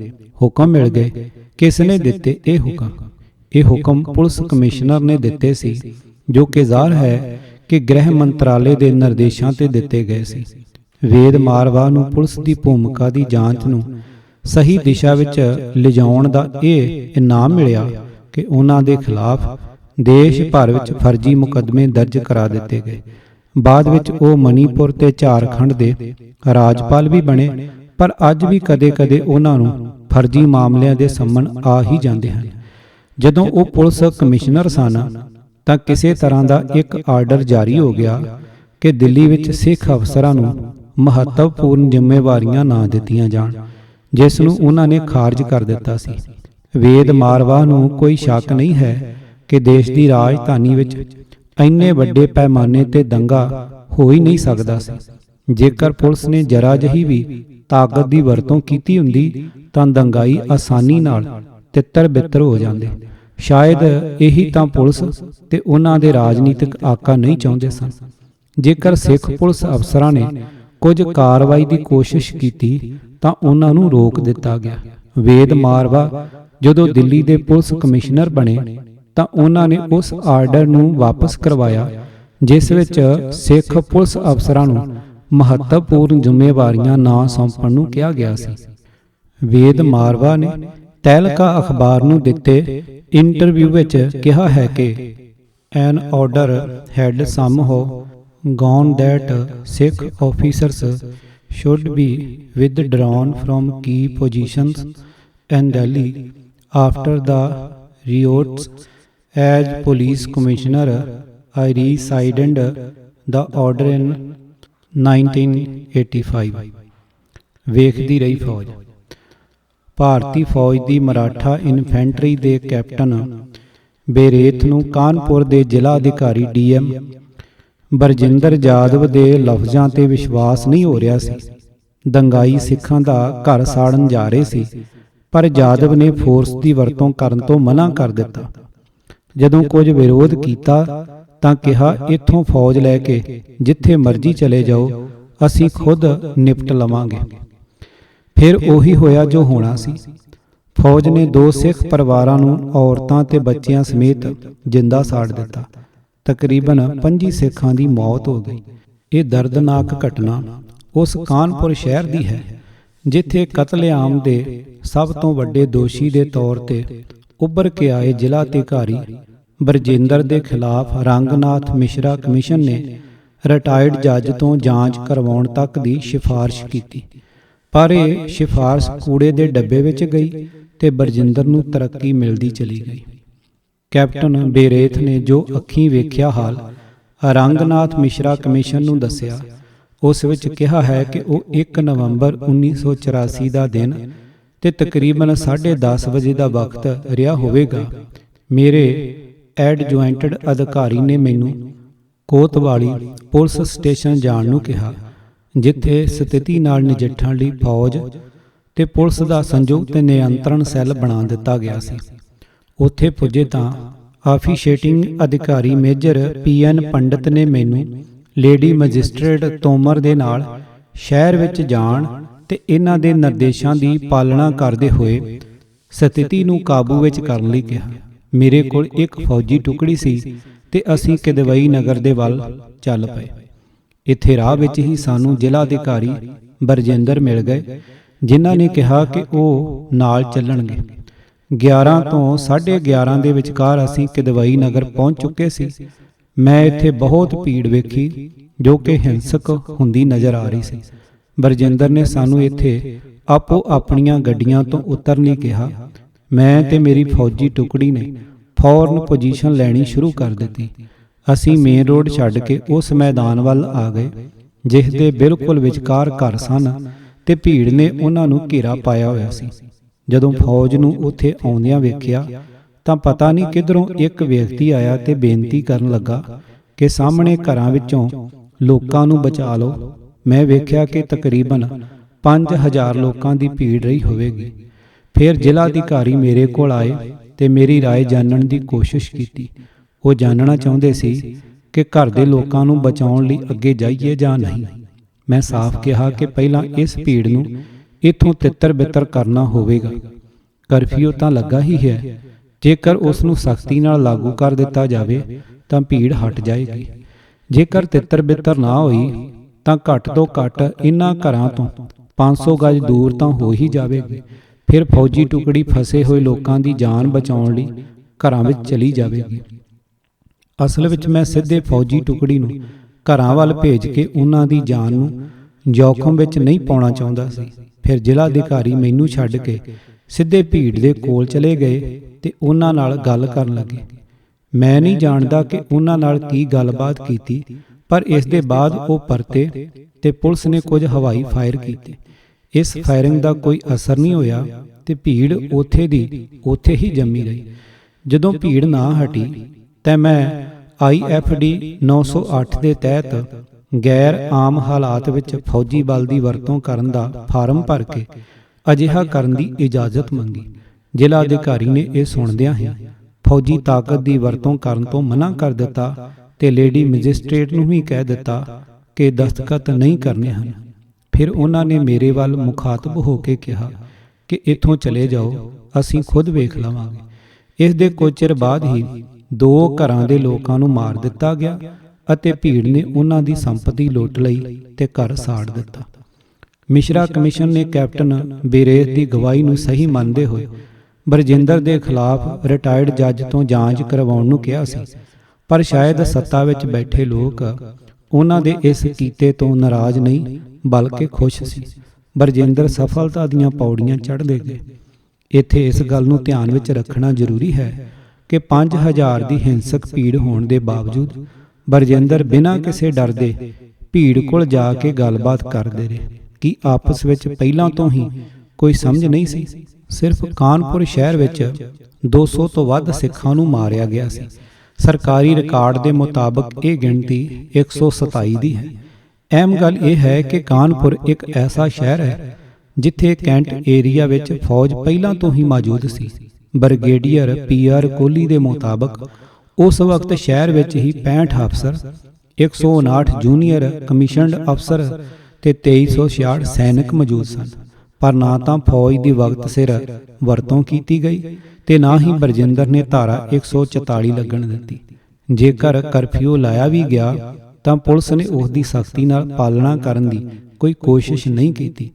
ਹੁਕਮ ਮਿਲ ਗਏ। ਕਿਸ ਨੇ ਦਿੱਤੇ ਇਹ ਹੁਕਮ? ਇਹ ਹੁਕਮ ਪੁਲਿਸ ਕਮਿਸ਼ਨਰ ਨੇ ਦਿੱਤੇ ਸੀ, ਜੋ ਕਿ ਜ਼ਾਹਰ ਹੈ ਕਿ ਗ੍ਰਹਿ ਮੰਤਰਾਲੇ ਦੇ ਨਿਰਦੇਸ਼ਾਂ ਤੇ ਦਿੱਤੇ ਗਏ ਸੀ। ਵੇਦ ਮਾਰਵਾ ਨੂੰ ਪੁਲਿਸ ਦੀ ਭੂਮਿਕਾ ਦੀ ਜਾਂਚ ਨੂੰ ਸਹੀ ਦਿਸ਼ਾ ਵਿੱਚ ਲਿਜਾਉਣ ਦਾ ਇਹ ਇਨਾਮ ਮਿਲਿਆ ਕਿ ਉਹਨਾਂ ਦੇ ਖਿਲਾਫ ਦੇਸ਼ ਭਰ ਵਿੱਚ ਫਰਜ਼ੀ ਮੁਕੱਦਮੇ ਦਰਜ ਕਰਾ ਦਿੱਤੇ ਗਏ। ਬਾਅਦ ਵਿੱਚ ਉਹ ਮਣੀਪੁਰ ਤੇ ਝਾਰਖੰਡ ਦੇ ਰਾਜਪਾਲ ਵੀ ਬਣੇ, ਪਰ ਅੱਜ ਵੀ ਕਦੇ-ਕਦੇ ਉਹਨਾਂ ਨੂੰ ਫਰਜ਼ੀ ਮਾਮਲਿਆਂ ਦੇ ਸੰਮਨ ਆ ਹੀ ਜਾਂਦੇ ਹਨ। ਜਦੋਂ ਉਹ ਪੁਲਿਸ ਕਮਿਸ਼ਨਰ ਸਨ ਤਾਂ ਕਿਸੇ ਤਰ੍ਹਾਂ ਦਾ ਇੱਕ ਆਰਡਰ ਜਾਰੀ ਹੋ ਗਿਆ ਕਿ ਦਿੱਲੀ ਵਿੱਚ ਸਿੱਖ ਅਫਸਰਾਂ ਨੂੰ ਮਹੱਤਵਪੂਰਨ ਜ਼ਿੰਮੇਵਾਰੀਆਂ ਨਾ ਦਿੱਤੀਆਂ ਜਾਣ, ਜਿਸ ਨੂੰ ਉਹਨਾਂ ਨੇ ਖਾਰਜ ਕਰ ਦਿੱਤਾ ਸੀ। ਵੇਦ ਮਾਰਵਾ ਨੂੰ ਕੋਈ ਸ਼ੱਕ ਨਹੀਂ ਹੈ ਕਿ ਦੇਸ਼ ਦੀ ਰਾਜਧਾਨੀ ਵਿੱਚ ਇੰਨੇ ਵੱਡੇ ਪੈਮਾਨੇ ਤੇ ਦੰਗਾ ਹੋ ਹੀ ਨਹੀਂ ਸਕਦਾ ਸੀ। ਜੇਕਰ ਪੁਲਿਸ ਨੇ ਜਰਾ ਜਿਹੀ ਵੀ ਤਾਕਤ ਦੀ ਵਰਤੋਂ ਕੀਤੀ ਹੁੰਦੀ ਤਾਂ ਦੰਗਾਈ ਆਸਾਨੀ ਨਾਲ ਤਿੱਤਰ ਬਿੱਤਰ ਹੋ ਜਾਂਦੇ। ਸ਼ਾਇਦ ਇਹੀ ਤਾਂ ਪੁਲਿਸ ਤੇ ਉਹਨਾਂ ਦੇ ਰਾਜਨੀਤਿਕ ਆਕਾ ਨਹੀਂ ਚਾਹੁੰਦੇ ਸਨ। ਜੇਕਰ ਸਿੱਖ ਪੁਲਿਸ ਅਫਸਰਾਂ ਨੇ ਕੁਝ ਕਾਰਵਾਈ ਦੀ ਕੋਸ਼ਿਸ਼ ਕੀਤੀ ਤਾਂ ਉਹਨਾਂ ਨੂੰ ਰੋਕ ਦਿੱਤਾ ਗਿਆ। ਵੇਦ ਮਾਰਵਾ ਜਦੋਂ ਦਿੱਲੀ ਦੇ ਪੁਲਿਸ ਕਮਿਸ਼ਨਰ ਬਣੇ ਤਾਂ ਉਹਨਾਂ ਨੇ ਉਸ ਆਰਡਰ ਨੂੰ ਵਾਪਸ ਕਰਵਾਇਆ ਜਿਸ ਵਿੱਚ ਸਿੱਖ ਪੁਲਿਸ ਅਫਸਰਾਂ ਨੂੰ ਮਹੱਤਵਪੂਰਨ ਜ਼ਿੰਮੇਵਾਰੀਆਂ ਨਾ ਸੌਂਪਣ ਨੂੰ ਕਿਹਾ ਗਿਆ ਸੀ। ਵੇਦ ਮਾਰਵਾ ਨੇ ਤਹਿਲਕਾ ਅਖਬਾਰ ਨੂੰ ਦਿੱਤੇ ਇੰਟਰਵਿਊ ਵਿੱਚ ਕਿਹਾ ਹੈ ਕਿ an order had somehow gone that Sikh officers should be withdrawn from key positions in Delhi after the riots. As police commissioner, I re-signed the order in 1985. ਵੇਖਦੀ ਰਹੀ ਫੌਜ। ਭਾਰਤੀ ਫੌਜ ਦੀ ਮਰਾਠਾ ਇਨਫੈਂਟਰੀ ਦੇ ਕੈਪਟਨ ਬੇਰੇਥ ਨੂੰ ਕਾਨਪੁਰ ਦੇ ਜ਼ਿਲ੍ਹਾ ਅਧਿਕਾਰੀ DM ਬਰਜਿੰਦਰ ਜਾਦਵ ਦੇ ਲਫ਼ਜ਼ਾਂ ਤੇ ਵਿਸ਼ਵਾਸ ਨਹੀਂ ਹੋ ਰਿਹਾ ਸੀ। ਦੰਗਾਈ ਸਿੱਖਾਂ ਦਾ ਘਰ ਸਾੜਨ ਜਾ ਰਹੇ ਸੀ, ਪਰ ਜਾਦਵ ਨੇ ਫੋਰਸ ਦੀ ਵਰਤੋਂ ਕਰਨ ਤੋਂ ਮਨਾ ਕਰ ਦਿੱਤਾ। ਜਦੋਂ ਕੁਝ ਵਿਰੋਧ ਕੀਤਾ ਤਾਂ ਕਿਹਾ, ਇੱਥੋਂ ਫੌਜ ਲੈ ਕੇ ਜਿੱਥੇ ਮਰਜ਼ੀ ਚਲੇ ਜਾਓ, ਅਸੀਂ ਖੁਦ ਨਿਪਟ ਲਵਾਂਗੇ। ਫਿਰ ਉਹੀ ਹੋਇਆ ਜੋ ਹੋਣਾ ਸੀ। ਫੌਜ ਨੇ 2 ਸਿੱਖ ਪਰਿਵਾਰਾਂ ਨੂੰ ਔਰਤਾਂ ਤੇ ਬੱਚਿਆਂ ਸਮੇਤ ਜਿੰਦਾ ਸਾੜ ਦਿੱਤਾ। ਤਕਰੀਬਨ 25 ਸਿੱਖਾਂ ਦੀ ਮੌਤ ਹੋ ਗਈ। ਇਹ ਦਰਦਨਾਕ ਘਟਨਾ ਉਸ ਕਾਨਪੁਰ ਸ਼ਹਿਰ ਦੀ ਹੈ ਜਿੱਥੇ ਕਤਲੇਆਮ ਦੇ ਸਭ ਤੋਂ ਵੱਡੇ ਦੋਸ਼ੀ ਦੇ ਤੌਰ ਤੇ ਉੱਭਰ ਕੇ ਆਏ ਜ਼ਿਲ੍ਹਾ ਅਧਿਕਾਰੀ ਬਰਜਿੰਦਰ ਦੇ ਖਿਲਾਫ ਰੰਗਨਾਥ ਮਿਸ਼ਰਾ ਕਮਿਸ਼ਨ ਨੇ ਰਿਟਾਇਰਡ ਜੱਜ ਤੋਂ ਜਾਂਚ ਕਰਵਾਉਣ ਤੱਕ ਦੀ ਸਿਫਾਰਿਸ਼ ਕੀਤੀ, ਪਰ ਇਹ ਸਿਫਾਰਿਸ਼ ਕੂੜੇ ਦੇ ਡੱਬੇ ਵਿੱਚ ਗਈ ਤੇ ਬਰਜਿੰਦਰ ਨੂੰ ਤਰੱਕੀ ਮਿਲਦੀ ਚਲੀ ਗਈ। ਕੈਪਟਨ ਬੇਰੇਥ ਨੇ ਜੋ ਅੱਖੀਂ ਵੇਖਿਆ ਹਾਲ ਰੰਗਨਾਥ ਮਿਸ਼ਰਾ ਕਮਿਸ਼ਨ ਨੂੰ ਦੱਸਿਆ। ਉਸ ਵਿੱਚ ਕਿਹਾ ਹੈ ਕਿ ਉਹ 1 ਨਵੰਬਰ 1984 ਦਾ ਦਿਨ ਤੇ ਤਕਰੀਬਨ 10:30 ਵਜੇ ਦਾ ਵਕਤ ਰਿਹਾ ਹੋਵੇਗਾ। ਮੇਰੇ ਐਡਜੁਆਇੰਟਡ ਅਧਿਕਾਰੀ ਨੇ ਮੈਨੂੰ ਕੋਤਵਾਲੀ ਪੁਲਿਸ ਸਟੇਸ਼ਨ ਜਾਣ ਨੂੰ ਕਿਹਾ, ਜਿੱਥੇ ਸਥਿਤੀ ਨਾਲ ਨਜਿੱਠਣ ਲਈ ਫੌਜ ਤੇ ਪੁਲਿਸ ਦਾ ਸੰਯੁਕਤ ਨਿਯੰਤਰਣ ਸੈੱਲ ਬਣਾ ਦਿੱਤਾ ਗਿਆ ਸੀ। ਉੱਥੇ ਪੁੱਜੇ ਤਾਂ ਆਫੀਸ਼ੀਏਟਿੰਗ ਅਧਿਕਾਰੀ ਮੇਜਰ PN ਪੰਡਤ ਨੇ ਮੈਨੂੰ ਲੇਡੀ ਮੈਜਿਸਟਰੇਟ ਤੋਮਰ ਦੇ ਨਾਲ ਸ਼ਹਿਰ ਵਿੱਚ ਜਾਣ ਤੇ ਇਹਨਾਂ ਦੇ ਨਿਰਦੇਸ਼ਾਂ ਦੀ ਪਾਲਣਾ ਕਰਦੇ ਹੋਏ ਸਥਿਤੀ ਨੂੰ ਕਾਬੂ ਵਿੱਚ ਕਰਨ ਲਈ ਕਿਹਾ। ਮੇਰੇ ਕੋਲ ਇੱਕ ਫੌਜੀ ਟੁਕੜੀ ਸੀ ਤੇ ਅਸੀਂ ਕਿਦਵਈ ਨਗਰ ਦੇ ਵੱਲ ਚੱਲ ਪਏ। ਇੱਥੇ ਰਾਹ ਵਿੱਚ ਹੀ ਸਾਨੂੰ ਜ਼ਿਲ੍ਹਾ ਅਧਿਕਾਰੀ ਬਰਜਿੰਦਰ ਮਿਲ ਗਏ, ਜਿਨ੍ਹਾਂ ਨੇ ਕਿਹਾ ਕਿ ਉਹ ਨਾਲ ਚੱਲਣਗੇ। 11 ਤੋਂ 11:30 ਦੇ ਵਿਚਕਾਰ ਅਸੀਂ ਕਿਦਵਈ ਨਗਰ ਪਹੁੰਚ ਚੁੱਕੇ ਸੀ। ਮੈਂ ਇੱਥੇ ਬਹੁਤ ਭੀੜ ਵੇਖੀ ਜੋ ਕਿ ਹਿੰਸਕ ਹੁੰਦੀ ਨਜ਼ਰ ਆ ਰਹੀ ਸੀ। ਬਰਜਿੰਦਰ ਨੇ ਸਾਨੂੰ ਇੱਥੇ ਆਪੋ ਆਪਣੀਆਂ ਗੱਡੀਆਂ ਤੋਂ ਉਤਰਨ ਲਈ ਕਿਹਾ। ਮੈਂ ਤੇ ਮੇਰੀ ਫੌਜੀ ਟੁਕੜੀ ਨੇ ਫੌਰਨ ਪੋਜੀਸ਼ਨ ਲੈਣੀ ਸ਼ੁਰੂ ਕਰ ਦਿੱਤੀ। ਅਸੀਂ ਮੇਨ ਰੋਡ ਛੱਡ ਕੇ ਉਸ ਮੈਦਾਨ ਵੱਲ ਆ ਗਏ ਜਿਸ ਦੇ ਬਿਲਕੁਲ ਵਿਚਕਾਰ ਘਰ ਸਨ ਤੇ ਭੀੜ ਨੇ ਉਹਨਾਂ ਨੂੰ ਘੇਰਾ ਪਾਇਆ ਹੋਇਆ ਸੀ। ਜਦੋਂ ਫੌਜ ਨੂੰ ਉੱਥੇ ਆਉਂਦਿਆਂ ਵੇਖਿਆ ਤਾਂ ਪਤਾ ਨਹੀਂ ਕਿੱਧਰੋਂ ਇੱਕ ਵਿਅਕਤੀ ਆਇਆ ਤੇ ਬੇਨਤੀ ਕਰਨ ਲੱਗਾ ਕਿ ਸਾਹਮਣੇ ਘਰਾਂ ਵਿੱਚੋਂ ਲੋਕਾਂ ਨੂੰ ਬਚਾ ਲਓ। ਮੈਂ ਵੇਖਿਆ ਕਿ ਤਕਰੀਬਨ 5000 ਲੋਕਾਂ ਦੀ ਭੀੜ ਰਹੀ ਹੋਵੇਗੀ। ਫਿਰ ਜ਼ਿਲ੍ਹਾ ਅਧਿਕਾਰੀ ਮੇਰੇ ਕੋਲ ਆਏ ਤੇ ਮੇਰੀ ਰਾਏ ਜਾਣਨ ਦੀ ਕੋਸ਼ਿਸ਼ ਕੀਤੀ। ਉਹ ਜਾਣਨਾ ਚਾਹੁੰਦੇ ਸੀ ਕਿ ਘਰ ਦੇ ਲੋਕਾਂ ਨੂੰ ਬਚਾਉਣ ਲਈ ਅੱਗੇ ਜਾਈਏ ਜਾਂ ਨਹੀਂ। ਮੈਂ ਸਾਫ਼ ਕਿਹਾ ਕਿ ਪਹਿਲਾਂ ਇਸ ਭੀੜ ਨੂੰ ਇੱਥੋਂ ਤਿੱਤਰ ਬਿੱਤਰ ਕਰਨਾ ਹੋਵੇਗਾ। ਕਰਫਿਊ ਤਾਂ ਲੱਗਾ ਹੀ ਹੈ, ਜੇਕਰ ਉਸ ਨੂੰ ਸਖਤੀ ਨਾਲ ਲਾਗੂ ਕਰ ਦਿੱਤਾ ਜਾਵੇ ਤਾਂ ਭੀੜ ਹਟ ਜਾਏਗੀ। ਜੇਕਰ ਤਿੱਤਰ ਬਿੱਤਰ ਨਾ ਹੋਈ ਤਾਂ ਘੱਟ ਤੋਂ ਘੱਟ ਇਨ੍ਹਾਂ ਘਰਾਂ ਤੋਂ 500 ਗਜ ਦੂਰ ਤਾਂ ਹੋ ਹੀ ਜਾਵੇਗੀ। ਫਿਰ ਫੌਜੀ ਟੁਕੜੀ ਫਸੇ ਹੋਏ ਲੋਕਾਂ ਦੀ ਜਾਨ ਬਚਾਉਣ ਲਈ ਘਰਾਂ ਵਿੱਚ ਚਲੀ ਜਾਵੇਗੀ। ਅਸਲ ਵਿੱਚ ਮੈਂ ਸਿੱਧੇ ਫੌਜੀ ਟੁਕੜੀ ਨੂੰ ਘਰਾਂ ਵੱਲ ਭੇਜ ਕੇ ਉਹਨਾਂ ਦੀ ਜਾਨ ਨੂੰ ਜੋਖਮ ਵਿੱਚ ਨਹੀਂ ਪਾਉਣਾ ਚਾਹੁੰਦਾ ਸੀ। ਫਿਰ ਜ਼ਿਲ੍ਹਾ ਅਧਿਕਾਰੀ ਮੈਨੂੰ ਛੱਡ ਕੇ ਸਿੱਧੇ ਭੀੜ ਦੇ ਕੋਲ ਚਲੇ ਗਏ ਤੇ ਉਹਨਾਂ ਨਾਲ ਗੱਲ ਕਰਨ ਲੱਗੇ। ਮੈਂ ਨਹੀਂ ਜਾਣਦਾ ਕਿ ਉਹਨਾਂ ਨਾਲ ਕੀ ਗੱਲਬਾਤ ਕੀਤੀ, ਪਰ ਇਸ ਦੇ ਬਾਅਦ ਉਹ ਪਰਤੇ ਤੇ ਪੁਲਿਸ ਨੇ ਕੁਝ ਹਵਾਈ ਫਾਇਰ ਕੀਤੇ। ਇਸ ਫਾਇਰਿੰਗ ਦਾ ਕੋਈ ਅਸਰ ਨਹੀਂ ਹੋਇਆ ਤੇ ਭੀੜ ਉੱਥੇ ਦੀ ਉੱਥੇ ਹੀ ਜੰਮੀ ਰਹੀ। ਜਦੋਂ ਭੀੜ ਨਾ ਹਟੀ ਤਾਂ ਮੈਂ IFD 908 ਦੇ ਤਹਿਤ ਗੈਰ ਆਮ ਹਾਲਾਤ ਵਿੱਚ ਫੌਜੀ ਬਲ ਦੀ ਵਰਤੋਂ ਕਰਨ ਦਾ ਫਾਰਮ ਭਰ ਕੇ ਅਜਿਹਾ ਕਰਨ ਦੀ ਇਜਾਜ਼ਤ ਮੰਗੀ। ਜ਼ਿਲ੍ਹਾ ਅਧਿਕਾਰੀ ਨੇ ਇਹ ਸੁਣਦਿਆਂ ਹੀ ਫੌਜੀ ਤਾਕਤ ਦੀ ਵਰਤੋਂ ਕਰਨ ਤੋਂ ਮਨ੍ਹਾ ਕਰ ਦਿੱਤਾ ਤੇ ਲੇਡੀ ਮੈਜਿਸਟ੍ਰੇਟ ਨੂੰ ਵੀ ਕਹਿ ਦਿੱਤਾ ਕਿ ਦਸਤਖਤ ਨਹੀਂ ਕਰਨੇ ਹਨ। ਫਿਰ ਉਹਨਾਂ ਨੇ ਮੇਰੇ ਵੱਲ ਮੁਖਾਤਬ ਹੋ ਕੇ ਕਿਹਾ ਕਿ ਇੱਥੋਂ ਚਲੇ ਜਾਓ, ਅਸੀਂ ਖੁਦ ਵੇਖ ਲਵਾਂਗੇ। ਇਸ ਦੇ ਕੁਝ ਚਿਰ ਬਾਅਦ ਹੀ 2 ਘਰਾਂ ਦੇ ਲੋਕਾਂ ਨੂੰ ਮਾਰ ਦਿੱਤਾ ਗਿਆ ਅਤੇ ਭੀੜ ਨੇ ਉਹਨਾਂ ਦੀ ਸੰਪਤੀ ਲੁੱਟ ਲਈ ਤੇ ਘਰ ਸਾੜ ਦਿੱਤਾ। ਮਿਸ਼ਰਾ ਕਮਿਸ਼ਨ ਨੇ ਕੈਪਟਨ ਬੇਰੇਸ ਦੀ ਗਵਾਹੀ ਨੂੰ ਸਹੀ ਮੰਨਦੇ ਹੋਏ ਬਰਜਿੰਦਰ ਦੇ ਖਿਲਾਫ ਰਿਟਾਇਰਡ ਜੱਜ ਤੋਂ ਜਾਂਚ ਕਰਵਾਉਣ ਨੂੰ ਕਿਹਾ ਸੀ, ਪਰ ਸ਼ਾਇਦ ਸੱਤਾ ਵਿੱਚ ਬੈਠੇ ਲੋਕ ਉਹਨਾਂ ਦੇ ਇਸ ਕੀਤੇ ਤੋਂ ਨਾਰਾਜ਼ ਨਹੀਂ ਬਲਕਿ ਖੁਸ਼ ਸੀ। ਬਰਜਿੰਦਰ ਸਫਲਤਾ ਦੀਆਂ ਪੌੜੀਆਂ ਚੜ੍ਹਦੇ ਗਏ। ਇੱਥੇ ਇਸ ਗੱਲ ਨੂੰ ਧਿਆਨ ਵਿੱਚ ਰੱਖਣਾ ਜ਼ਰੂਰੀ ਹੈ ਕਿ 5000 ਦੀ ਹਿੰਸਕ ਭੀੜ ਹੋਣ ਦੇ ਬਾਵਜੂਦ ਬਰਜਿੰਦਰ ਬਿਨਾਂ ਕਿਸੇ ਡਰ ਦੇ ਭੀੜ ਕੋਲ ਜਾ ਕੇ ਗੱਲਬਾਤ ਕਰਦੇ ਰਹੇ। ਕਿ ਆਪਸ ਵਿੱਚ ਪਹਿਲਾਂ ਤੋਂ ਹੀ ਕੋਈ ਸਮਝ ਨਹੀਂ ਸੀ। ਸਿਰਫ ਕਾਨਪੁਰ ਸ਼ਹਿਰ ਵਿੱਚ 200 ਤੋਂ ਵੱਧ ਸਿੱਖਾਂ ਨੂੰ ਮਾਰਿਆ ਗਿਆ ਸੀ। ਸਰਕਾਰੀ ਰਿਕਾਰਡ ਦੇ ਮੁਤਾਬਕ ਇਹ ਗਿਣਤੀ 127 ਦੀ ਹੈ। ਅਹਿਮ ਗੱਲ ਇਹ ਹੈ ਕਿ ਕਾਨਪੁਰ ਇੱਕ ਐਸਾ ਸ਼ਹਿਰ ਹੈ ਜਿੱਥੇ ਕੈਂਟ ਏਰੀਆ ਵਿੱਚ ਫੌਜ ਪਹਿਲਾਂ ਤੋਂ ਹੀ ਮੌਜੂਦ ਸੀ। ਬ੍ਰਿਗੇਡੀਅਰ PR ਕੋਹਲੀ ਦੇ ਮੁਤਾਬਕ ਉਸ ਵਕਤ ਸ਼ਹਿਰ ਵਿੱਚ ਹੀ 65 ਅਫਸਰ, 159 ਜੂਨੀਅਰ ਕਮਿਸ਼ਨਡ ਅਫਸਰ ਤੇ 2366 ਸੈਨਿਕ ਮੌਜੂਦ ਸਨ। ਪਰ ਨਾ ਤਾਂ ਫੌਜ ਦੀ ਵਕਤ ਸਿਰ ਵਰਤੋਂ ਕੀਤੀ ਗਈ ਤੇ ਨਾ ਹੀ ਬਰਜਿੰਦਰ ਨੇ ਧਾਰਾ 144 ਲੱਗਣ ਦਿੱਤੀ। ਜੇਕਰ ਕਰਫਿਊ ਲਾਇਆ ਵੀ ਗਿਆ ਤਾਂ ਪੁਲਿਸ ਨੇ ਉਸ ਦੀ ਸਖਤੀ ਨਾਲ ਪਾਲਣਾ ਕਰਨ ਦੀ ਕੋਈ ਕੋਸ਼ਿਸ਼ ਨਹੀਂ ਕੀਤੀ।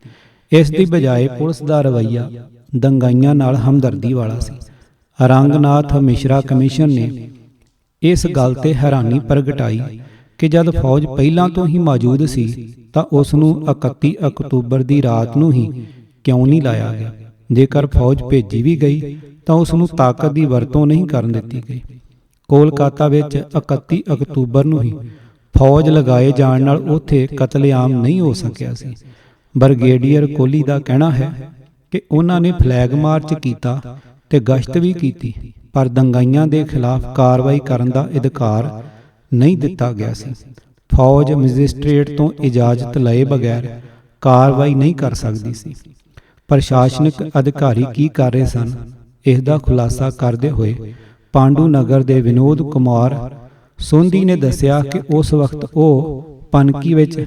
ਇਸ ਦੀ ਬਜਾਏ ਪੁਲਿਸ ਦਾ ਰਵੱਈਆ ਦੰਗਾਈਆਂ ਨਾਲ ਹਮਦਰਦੀ ਵਾਲਾ ਸੀ। ਰੰਗਨਾਥ ਮਿਸ਼ਰਾ ਕਮਿਸ਼ਨ ਨੇ ਇਸ ਗੱਲ ਤੇ ਹੈਰਾਨੀ ਪ੍ਰਗਟਾਈ ਕਿ ਜਦ ਫੌਜ ਪਹਿਲਾਂ ਤੋਂ ਹੀ ਮੌਜੂਦ ਸੀ ਤਾਂ ਉਸ ਨੂੰ 31 ਅਕਤੂਬਰ ਦੀ ਰਾਤ ਨੂੰ ਹੀ ਕਿਉਂ ਨਹੀਂ ਲਾਇਆ ਗਿਆ। ਜੇਕਰ ਫੌਜ ਭੇਜੀ ਵੀ ਗਈ ਤਾਂ ਉਸ ਨੂੰ ਤਾਕਤ ਦੀ ਵਰਤੋਂ ਨਹੀਂ ਕਰਨ ਦਿੱਤੀ ਗਈ। ਕੋਲਕਾਤਾ ਵਿੱਚ 31 ਅਕਤੂਬਰ ਨੂੰ ਹੀ ਫੌਜ ਲਗਾਏ ਜਾਣ ਨਾਲ ਉੱਥੇ ਕਤਲੇਆਮ ਨਹੀਂ ਹੋ ਸਕਿਆ ਸੀ। ਬ੍ਰਿਗੇਡੀਅਰ ਕੋਹਲੀ ਦਾ ਕਹਿਣਾ ਹੈ ਕਿ ਉਹਨਾਂ ਨੇ ਫਲੈਗ ਮਾਰਚ ਕੀਤਾ ਤੇ ਗਸ਼ਤ ਵੀ ਕੀਤੀ, ਪਰ ਦੰਗਾਈਆਂ ਦੇ ਖਿਲਾਫ ਕਾਰਵਾਈ ਕਰਨ ਦਾ ਅਧਿਕਾਰ ਨਹੀਂ ਦਿੱਤਾ ਗਿਆ ਸੀ। ਫੌਜ ਮੈਜਿਸਟ੍ਰੇਟ ਤੋਂ ਇਜਾਜ਼ਤ ਲਏ ਬਗੈਰ ਕਾਰਵਾਈ ਨਹੀਂ ਕਰ ਸਕਦੀ ਸੀ। ਪ੍ਰਸ਼ਾਸਨਿਕ ਅਧਿਕਾਰੀ ਕੀ ਕਰ ਰਹੇ ਸਨ, ਇਸ ਦਾ ਖੁਲਾਸਾ ਕਰਦੇ ਹੋਏ ਪਾਂਡੂ ਨਗਰ ਦੇ ਵਿਨੋਦ ਕੁਮਾਰ ਸੋਂਧੀ ਨੇ ਦੱਸਿਆ ਕਿ ਉਸ ਵਕਤ ਉਹ ਪਨਕੀ ਵਿੱਚ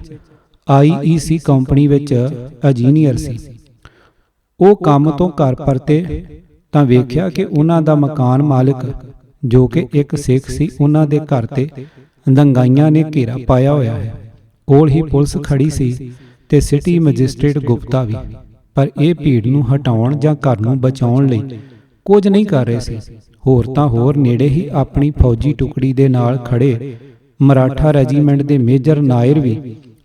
IEC ਕੰਪਨੀ ਵਿੱਚ ਇੰਜੀਨੀਅਰ ਸੀ। ਉਹ ਕੰਮ ਤੋਂ ਘਰ ਪਰਤੇ ਤਾਂ ਵੇਖਿਆ ਕਿ ਉਹਨਾਂ ਦਾ ਮਕਾਨ ਮਾਲਕ ਜੋ ਕਿ ਇੱਕ ਸਿੱਖ ਸੀ, ਉਹਨਾਂ ਦੇ ਘਰ ਤੇ ਦੰਗਾਈਆਂ ਨੇ ਘੇਰਾ ਪਾਇਆ ਹੋਇਆ ਹੈ। ਕੋਲ ਹੀ ਪੁਲਿਸ ਖੜੀ ਸੀ ਤੇ ਸਿਟੀ ਮੈਜਿਸਟ੍ਰੇਟ ਗੁਪਤਾ ਵੀ, ਪਰ ਇਹ ਭੀੜ ਨੂੰ ਹਟਾਉਣ ਜਾਂ ਘਰ ਨੂੰ ਬਚਾਉਣ ਲਈ ਕੁਝ ਨਹੀਂ ਕਰ ਰਹੇ ਸੀ। ਹੋਰ ਤਾਂ ਹੋਰ ਨੇੜੇ ਹੀ ਆਪਣੀ ਫੌਜੀ ਟੁਕੜੀ ਦੇ ਨਾਲ ਖੜੇ ਮਰਾਠਾ ਰੈਜੀਮੈਂਟ ਦੇ ਮੇਜਰ ਨਾਇਰ ਵੀ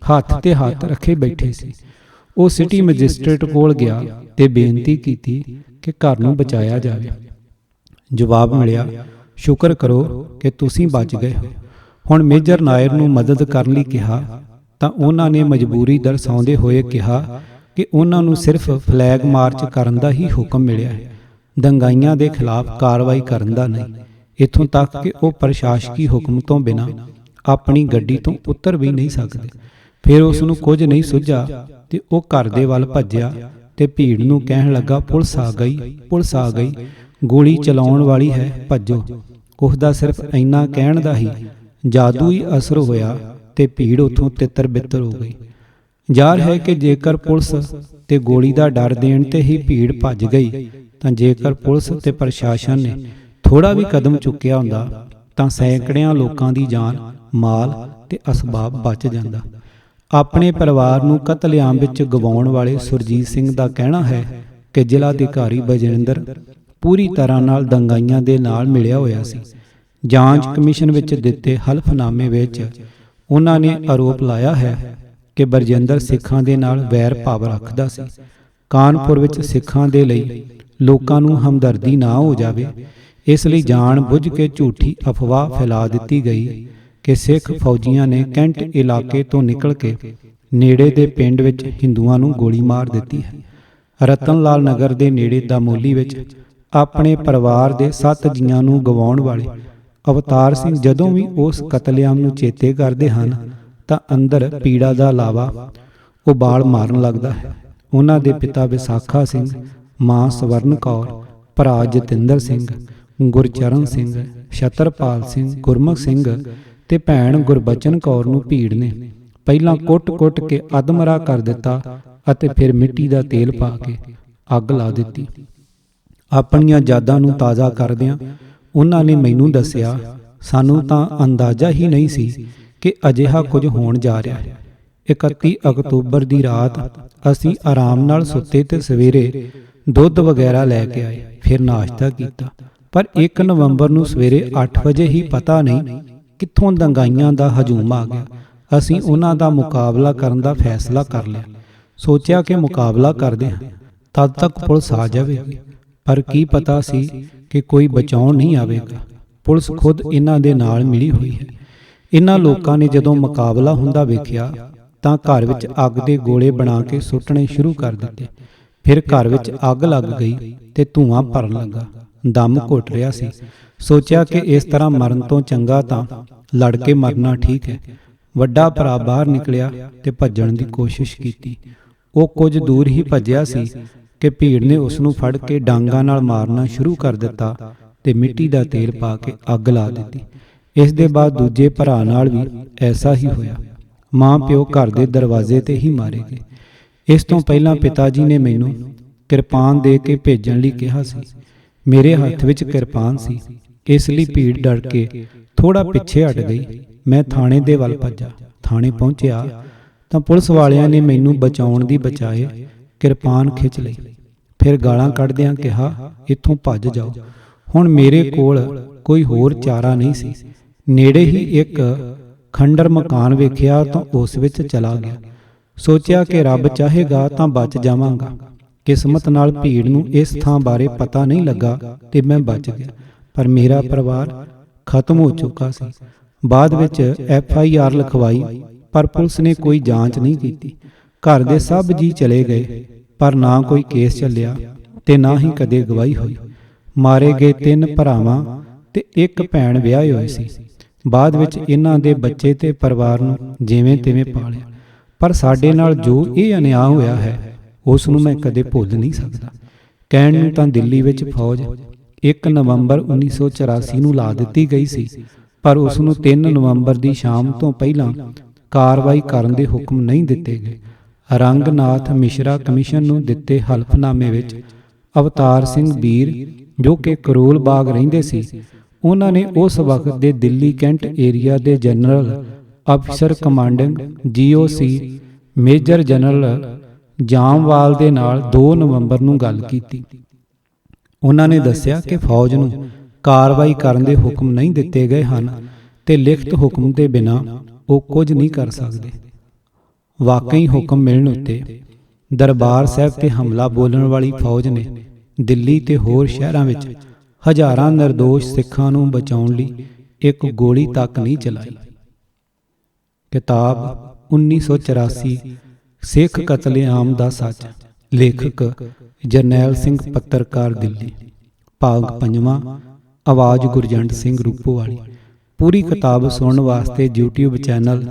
ਹੱਥ ਤੇ ਹੱਥ ਰੱਖੇ ਬੈਠੇ ਸੀ। ਉਹ ਸਿਟੀ ਮੈਜਿਸਟ੍ਰੇਟ ਕੋਲ ਗਿਆ ਤੇ ਬੇਨਤੀ ਕੀਤੀ ਕਿ ਘਰ ਨੂੰ ਬਚਾਇਆ ਜਾਵੇ। ਜਵਾਬ ਮਿਲਿਆ, ਸ਼ੁਕਰ ਕਰੋ ਕਿ ਤੁਸੀਂ ਬਚ ਗਏ ਹੋ। ਹੁਣ ਮੇਜਰ ਨਾਇਰ ਨੂੰ ਮਦਦ ਕਰਨ ਲਈ ਕਿਹਾ ਤਾਂ ਉਹਨਾਂ ਨੇ ਮਜਬੂਰੀ ਦਰਸਾਉਂਦੇ ਹੋਏ ਕਿਹਾ ਕਿ ਉਹਨਾਂ ਨੂੰ ਸਿਰਫ ਫਲੈਗ ਮਾਰਚ ਕਰਨ ਦਾ ਹੀ ਹੁਕਮ ਮਿਲਿਆ ਹੈ, ਦੰਗਾਈਆਂ ਦੇ ਖਿਲਾਫ ਕਾਰਵਾਈ ਕਰਨ ਦਾ ਨਹੀਂ। ਇੱਥੋਂ ਤੱਕ ਕਿ ਉਹ ਪ੍ਰਸ਼ਾਸਕੀ ਹੁਕਮ ਤੋਂ ਬਿਨਾਂ ਆਪਣੀ ਗੱਡੀ ਤੋਂ ਉਤਰ ਵੀ ਨਹੀਂ ਸਕਦੇ। ਫਿਰ ਉਸ ਨੂੰ ਕੁਝ ਨਹੀਂ ਸੁੱਝਾ ਤੇ ਉਹ ਘਰ ਦੇ ਵੱਲ ਭੱਜਿਆ ਤੇ ਭੀੜ ਨੂੰ ਕਹਿਣ ਲੱਗਾ, ਪੁਲਿਸ ਆ ਗਈ, ਪੁਲਿਸ ਆ ਗਈ, ਗੋਲੀ ਚਲਾਉਣ ਵਾਲੀ ਹੈ, ਭੱਜੋ। ਉਸ ਦਾ ਸਿਰਫ ਇੰਨਾ ਕਹਿਣ ਦਾ ਹੀ ਜਾਦੂਈ ਅਸਰ ਹੋਇਆ ਤੇ ਭੀੜ ਉੱਥੋਂ ਤਿੱਤਰ ਬਿੱਤਰ ਹੋ ਗਈ। ਜ਼ਾਹਰ ਹੈ ਕਿ ਜੇਕਰ ਪੁਲਿਸ ਤੇ ਗੋਲੀ ਦਾ ਡਰ ਦੇਣ ਤੇ ਹੀ ਭੀੜ ਭੱਜ ਗਈ ਤਾਂ ਜੇਕਰ ਪੁਲਿਸ ਤੇ ਪ੍ਰਸ਼ਾਸਨ ਨੇ ਥੋੜਾ ਵੀ ਕਦਮ ਚੁੱਕਿਆ ਹੁੰਦਾ ਤਾਂ ਸੈਂਕੜਿਆਂ ਲੋਕਾਂ ਦੀ ਜਾਨ, ਮਾਲ ਤੇ ਅਸਬਾਬ ਬਚ ਜਾਂਦਾ। ਆਪਣੇ ਪਰਿਵਾਰ ਨੂੰ ਕਤਲੇਆਮ ਵਿੱਚ ਗਵਾਉਣ ਵਾਲੇ ਸੁਰਜੀਤ ਸਿੰਘ ਦਾ ਕਹਿਣਾ ਹੈ ਕਿ ਜ਼ਿਲ੍ਹਾ ਅਧਿਕਾਰੀ ਬਜਿੰਦਰ ਪੂਰੀ ਤਰ੍ਹਾਂ ਨਾਲ ਦੰਗਾਈਆਂ ਦੇ ਨਾਲ ਮਿਲਿਆ ਹੋਇਆ ਸੀ। ਜਾਂਚ ਕਮਿਸ਼ਨ ਵਿੱਚ ਦਿੱਤੇ ਹਲਫਨਾਮੇ ਵਿੱਚ ਉਹਨਾਂ ਨੇ ਆਰੋਪ ਲਾਇਆ ਹੈ ਕਿ ਬਰਜਿੰਦਰ ਸਿੱਖਾਂ ਦੇ ਨਾਲ ਵੈਰ ਭਾਵ ਰੱਖਦਾ ਸੀ। ਕਾਨਪੁਰ ਵਿੱਚ ਸਿੱਖਾਂ ਦੇ ਲਈ ਲੋਕਾਂ ਨੂੰ ਹਮਦਰਦੀ ਨਾ ਹੋ ਜਾਵੇ, ਇਸ ਲਈ ਜਾਣ ਬੁੱਝ ਕੇ ਝੂਠੀ ਅਫਵਾਹ ਫੈਲਾ ਦਿੱਤੀ ਗਈ ਕਿ ਸਿੱਖ ਫੌਜੀਆਂ ਨੇ ਕੈਂਟ ਇਲਾਕੇ ਤੋਂ ਨਿਕਲ ਕੇ ਨੇੜੇ ਦੇ ਪਿੰਡ ਵਿੱਚ ਹਿੰਦੂਆਂ ਨੂੰ ਗੋਲੀ ਮਾਰ ਦਿੱਤੀ ਹੈ। ਰਤਨ ਲਾਲ ਨਗਰ ਦੇ ਨੇੜੇ ਦਮੋਲੀ ਵਿੱਚ ਆਪਣੇ ਪਰਿਵਾਰ ਦੇ 7 ਜੀਆਂ ਨੂੰ ਗਵਾਉਣ ਵਾਲੇ ਅਵਤਾਰ ਸਿੰਘ ਜਦੋਂ ਵੀ ਉਸ ਕਤਲੇਆਮ ਨੂੰ ਚੇਤੇ ਕਰਦੇ ਹਨ ਤਾਂ ਅੰਦਰ ਪੀੜਾ ਦਾ ਲਾਵਾ ਉਬਾਲ ਮਾਰਨ ਲੱਗਦਾ ਹੈ। ਉਹਨਾਂ ਦੇ ਪਿਤਾ ਵਿਸਾਖਾ ਸਿੰਘ, ਮਾਂ ਸਵਰਨ ਕੌਰ, ਭਰਾ ਜਤਿੰਦਰ ਸਿੰਘ, ਗੁਰਚਰਨ ਸਿੰਘ, ਛਤਰਪਾਲ ਸਿੰਘ, ਗੁਰਮੁਖ ਸਿੰਘ ਤੇ ਭੈਣ ਗੁਰਬਚਨ ਕੌਰ ਨੂੰ ਭੀੜ ਨੇ ਪਹਿਲਾਂ ਕੁੱਟ-ਕੁੱਟ ਕੇ ਅਧਮਰਾ ਕਰ ਦਿੱਤਾ ਅਤੇ ਫਿਰ ਮਿੱਟੀ ਦਾ ਤੇਲ ਪਾ ਕੇ ਅੱਗ ਲਾ ਦਿੱਤੀ। ਆਪਣੀਆਂ ਯਾਦਾਂ ਨੂੰ ਤਾਜ਼ਾ ਕਰਦਿਆਂ ਉਹਨਾਂ ਨੇ ਮੈਨੂੰ ਦੱਸਿਆ, ਸਾਨੂੰ ਤਾਂ ਅੰਦਾਜ਼ਾ ਹੀ ਨਹੀਂ ਸੀ ਕਿ ਅਜਿਹਾ ਕੁਝ ਹੋਣ ਜਾ ਰਿਹਾ ਹੈ। 31 ਅਕਤੂਬਰ ਦੀ ਰਾਤ ਅਸੀਂ ਆਰਾਮ ਨਾਲ ਸੁੱਤੇ ਤੇ ਸਵੇਰੇ ਦੁੱਧ ਵਗੈਰਾ ਲੈ ਕੇ ਆਏ, ਫਿਰ ਨਾਸ਼ਤਾ ਕੀਤਾ। ਪਰ 1 ਨਵੰਬਰ ਨੂੰ ਸਵੇਰੇ 8 ਵਜੇ ਹੀ ਪਤਾ ਨਹੀਂ ਕਿੱਥੋਂ ਦੰਗਾਈਆਂ ਦਾ ਹਜੂਮ ਆ ਗਿਆ। ਅਸੀਂ ਉਹਨਾਂ ਦਾ ਮੁਕਾਬਲਾ ਕਰਨ ਦਾ ਫੈਸਲਾ ਕਰ ਲਿਆ। ਸੋਚਿਆ ਕਿ ਮੁਕਾਬਲਾ ਕਰਦੇ ਹਾਂ ਤਦ ਤੱਕ ਪੁਲਿਸ ਆ ਜਾਵੇਗੀ, ਪਰ ਕੀ ਪਤਾ ਸੀ ਕਿ ਕੋਈ ਬਚਾਉਣ ਨਹੀਂ ਆਵੇਗਾ। ਪੁਲਿਸ ਖੁਦ ਇਹਨਾਂ ਦੇ ਨਾਲ ਮਿਲੀ ਹੋਈ ਹੈ। ਇਹਨਾਂ ਲੋਕਾਂ ਨੇ ਜਦੋਂ ਮੁਕਾਬਲਾ ਹੁੰਦਾ ਵੇਖਿਆ ਤਾਂ ਘਰ ਵਿੱਚ ਅੱਗ ਦੇ ਗੋਲੇ ਬਣਾ ਕੇ ਸੁੱਟਣੇ ਸ਼ੁਰੂ ਕਰ ਦਿੱਤੇ। ਫਿਰ ਘਰ ਵਿੱਚ ਅੱਗ ਲੱਗ ਗਈ ਤੇ ਧੂੰਆਂ ਭਰਨ ਲੱਗਾ, ਦਮ ਘੁੱਟ ਰਿਹਾ ਸੀ। ਸੋਚਿਆ ਕਿ ਇਸ ਤਰ੍ਹਾਂ ਮਰਨ ਤੋਂ ਚੰਗਾ ਤਾਂ ਲੜ ਕੇ ਮਰਨਾ ਠੀਕ ਹੈ। ਵੱਡਾ ਭਰਾ ਬਾਹਰ ਨਿਕਲਿਆ ਤੇ ਭੱਜਣ ਦੀ ਕੋਸ਼ਿਸ਼ ਕੀਤੀ। ਉਹ ਕੁਝ ਦੂਰ ਹੀ ਭੱਜਿਆ ਸੀ ਕਿ ਭੀੜ ਨੇ ਉਸ ਨੂੰ ਫੜ ਕੇ ਡਾਂਗਾਂ ਨਾਲ ਮਾਰਨਾ ਸ਼ੁਰੂ ਕਰ ਦਿੱਤਾ ਤੇ ਮਿੱਟੀ ਦਾ ਤੇਲ ਪਾ ਕੇ ਅੱਗ ਲਾ ਦਿੱਤੀ। ਇਸ ਦੇ ਬਾਅਦ ਦੂਜੇ ਭਰਾ ਨਾਲ ਵੀ ਐਸਾ ਹੀ ਹੋਇਆ। ਮਾਂ ਪਿਓ ਘਰ ਦੇ ਦਰਵਾਜ਼ੇ ਤੇ ਹੀ ਮਾਰੇ ਗਏ। ਇਸ ਤੋਂ ਪਹਿਲਾਂ ਪਿਤਾ ਜੀ ਨੇ ਮੈਨੂੰ ਕਿਰਪਾਨ ਦੇ ਕੇ ਭੇਜਣ ਲਈ ਕਿਹਾ ਸੀ। ਮੇਰੇ ਹੱਥ ਵਿੱਚ ਕਿਰਪਾਨ ਸੀ, ਇਸ ਲਈ ਭੀੜ ਡਰ ਕੇ ਥੋੜਾ ਪਿੱਛੇ ਹਟ ਗਈ। ਮੈਂ ਥਾਣੇ ਦੇ ਵੱਲ ਭੱਜਾ। ਥਾਣੇ ਪਹੁੰਚਿਆ ਤਾਂ ਪੁਲਿਸ ਵਾਲਿਆਂ ਨੇ ਮੈਨੂੰ ਬਚਾਉਣ ਦੀ ਬਜਾਏ ਕਿਰਪਾਨ ਖਿੱਚ ਲਈ। ਫਿਰ ਗਾਲਾਂ ਕੱਢਦਿਆਂ ਕਿਹਾ, ਇੱਥੋਂ ਭੱਜ ਜਾਓ। ਹੁਣ ਮੇਰੇ ਕੋਲ ਕੋਈ ਹੋਰ ਚਾਰਾ ਨਹੀਂ ਸੀ। ਨੇੜੇ ਹੀ ਇੱਕ ਖੰਡਰ ਮਕਾਨ ਵੇਖਿਆ ਤਾਂ ਉਸ ਵਿੱਚ ਚਲਾ ਗਿਆ। ਸੋਚਿਆ ਕਿ ਰੱਬ ਚਾਹੇਗਾ ਤਾਂ ਬਚ ਜਾਵਾਂਗਾ। ਕਿਸਮਤ ਨਾਲ ਭੀੜ ਨੂੰ ਇਸ ਥਾਂ ਬਾਰੇ ਪਤਾ ਨਹੀਂ ਲੱਗਾ ਤੇ ਮੈਂ ਬਚ ਗਿਆ, ਪਰ ਮੇਰਾ ਪਰਿਵਾਰ ਖਤਮ ਹੋ ਚੁੱਕਾ ਸੀ। ਬਾਅਦ ਵਿੱਚ FIR ਲਿਖਵਾਈ ਪਰ ਪੁਲਿਸ ਨੇ ਕੋਈ ਜਾਂਚ ਨਹੀਂ ਕੀਤੀ। ਘਰ ਦੇ ਸਭ ਜੀ ਚਲੇ ਗਏ ਪਰ ਨਾ ਕੋਈ ਕੇਸ ਚੱਲਿਆ ਤੇ ਨਾ ਹੀ ਕਦੇ ਗਵਾਹੀ ਹੋਈ। ਮਾਰੇ ਗਏ 3 ਭਰਾਵਾਂ ਤੇ 1 ਭੈਣ ਵਿਆਹੇ ਹੋਏ ਸੀ। ਬਾਅਦ ਵਿੱਚ ਇਹਨਾਂ ਦੇ ਬੱਚੇ ਤੇ ਪਰਿਵਾਰ ਨੂੰ ਜਿਵੇਂ ਤਿਵੇਂ ਪਾਲਿਆ, ਪਰ ਸਾਡੇ ਨਾਲ ਜੋ ਇਹ ਅਨਿਆਂ ਹੋਇਆ ਹੈ ਉਸ ਨੂੰ ਮੈਂ ਕਦੇ ਭੁੱਲ ਨਹੀਂ ਸਕਦਾ। ਕਹਿਣ ਨੂੰ ਤਾਂ ਦਿੱਲੀ ਵਿੱਚ ਫੌਜ 1 ਨਵੰਬਰ 1984 ਨੂੰ ਲਾ ਦਿੱਤੀ ਗਈ ਸੀ, ਪਰ ਉਸ ਨੂੰ 3 ਨਵੰਬਰ ਦੀ ਸ਼ਾਮ ਤੋਂ ਪਹਿਲਾਂ ਕਾਰਵਾਈ ਕਰਨ ਦੇ ਹੁਕਮ ਨਹੀਂ ਦਿੱਤੇ ਗਏ। ਰੰਗਨਾਥ ਮਿਸ਼ਰਾ ਕਮਿਸ਼ਨ ਨੂੰ ਦਿੱਤੇ ਹਲਫਨਾਮੇ ਵਿੱਚ ਅਵਤਾਰ ਸਿੰਘ ਵੀਰ, ਜੋ ਕਿ ਕਰੋਲ ਬਾਗ ਰਹਿੰਦੇ ਸੀ, ਉਹਨਾਂ ਨੇ ਉਸ ਵਕਤ ਦੇ ਦਿੱਲੀ ਕੈਂਟ ਏਰੀਆ ਦੇ ਜਨਰਲ ਅਫਸਰ ਕਮਾਂਡਿੰਗ GOC ਮੇਜਰ ਜਨਰਲ ਜਾਮਵਾਲ ਦੇ ਨਾਲ 2 ਨਵੰਬਰ ਨੂੰ ਗੱਲ ਕੀਤੀ। ਉਹਨਾਂ ਨੇ ਦੱਸਿਆ ਕਿ ਫੌਜ ਨੂੰ ਕਾਰਵਾਈ ਕਰਨ ਦੇ ਹੁਕਮ ਨਹੀਂ ਦਿੱਤੇ ਗਏ ਹਨ ਤੇ ਲਿਖਤ ਹੁਕਮ ਦੇ ਬਿਨਾਂ ਉਹ ਕੁਝ ਨਹੀਂ ਕਰ ਸਕਦੇ। ਵਾਕਈ ਹੁਕਮ ਮਿਲਣ ਉੱਤੇ ਦਰਬਾਰ ਸਾਹਿਬ ਤੇ ਹਮਲਾ ਬੋਲਣ ਵਾਲੀ ਫੌਜ ਨੇ ਦਿੱਲੀ ਤੇ ਹੋਰ ਸ਼ਹਿਰਾਂ ਵਿੱਚ ਹਜ਼ਾਰਾਂ ਨਿਰਦੋਸ਼ ਸਿੱਖਾਂ ਨੂੰ ਬਚਾਉਣ ਲਈ ਇੱਕ ਗੋਲੀ ਤੱਕ ਨਹੀਂ ਚਲਾਈ। ਕਿਤਾਬ 1984 ਸਿੱਖ ਕਤਲੇਆਮ ਦਾ ਸੱਚ, ਲੇਖਕ ਜਰਨੈਲ ਸਿੰਘ ਪੱਤਰਕਾਰ ਦਿੱਲੀ, ਭਾਗ 5ਵਾਂ, ਆਵਾਜ਼ ਗੁਰਜੰਟ ਸਿੰਘ ਰੂਪੋਵਾਲੀ। ਪੂਰੀ ਕਿਤਾਬ ਸੁਣਨ ਵਾਸਤੇ YouTube ਚੈਨਲ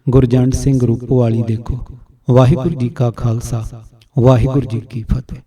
ਗੁਰਜੰਟ ਸਿੰਘ ਰੂਪੋਵਾਲੀ ਦੇਖੋ। ਵਾਹਿਗੁਰੂ ਜੀ ਕਾ ਖਾਲਸਾ, ਵਾਹਿਗੁਰੂ ਜੀ ਕੀ ਫਤਿਹ।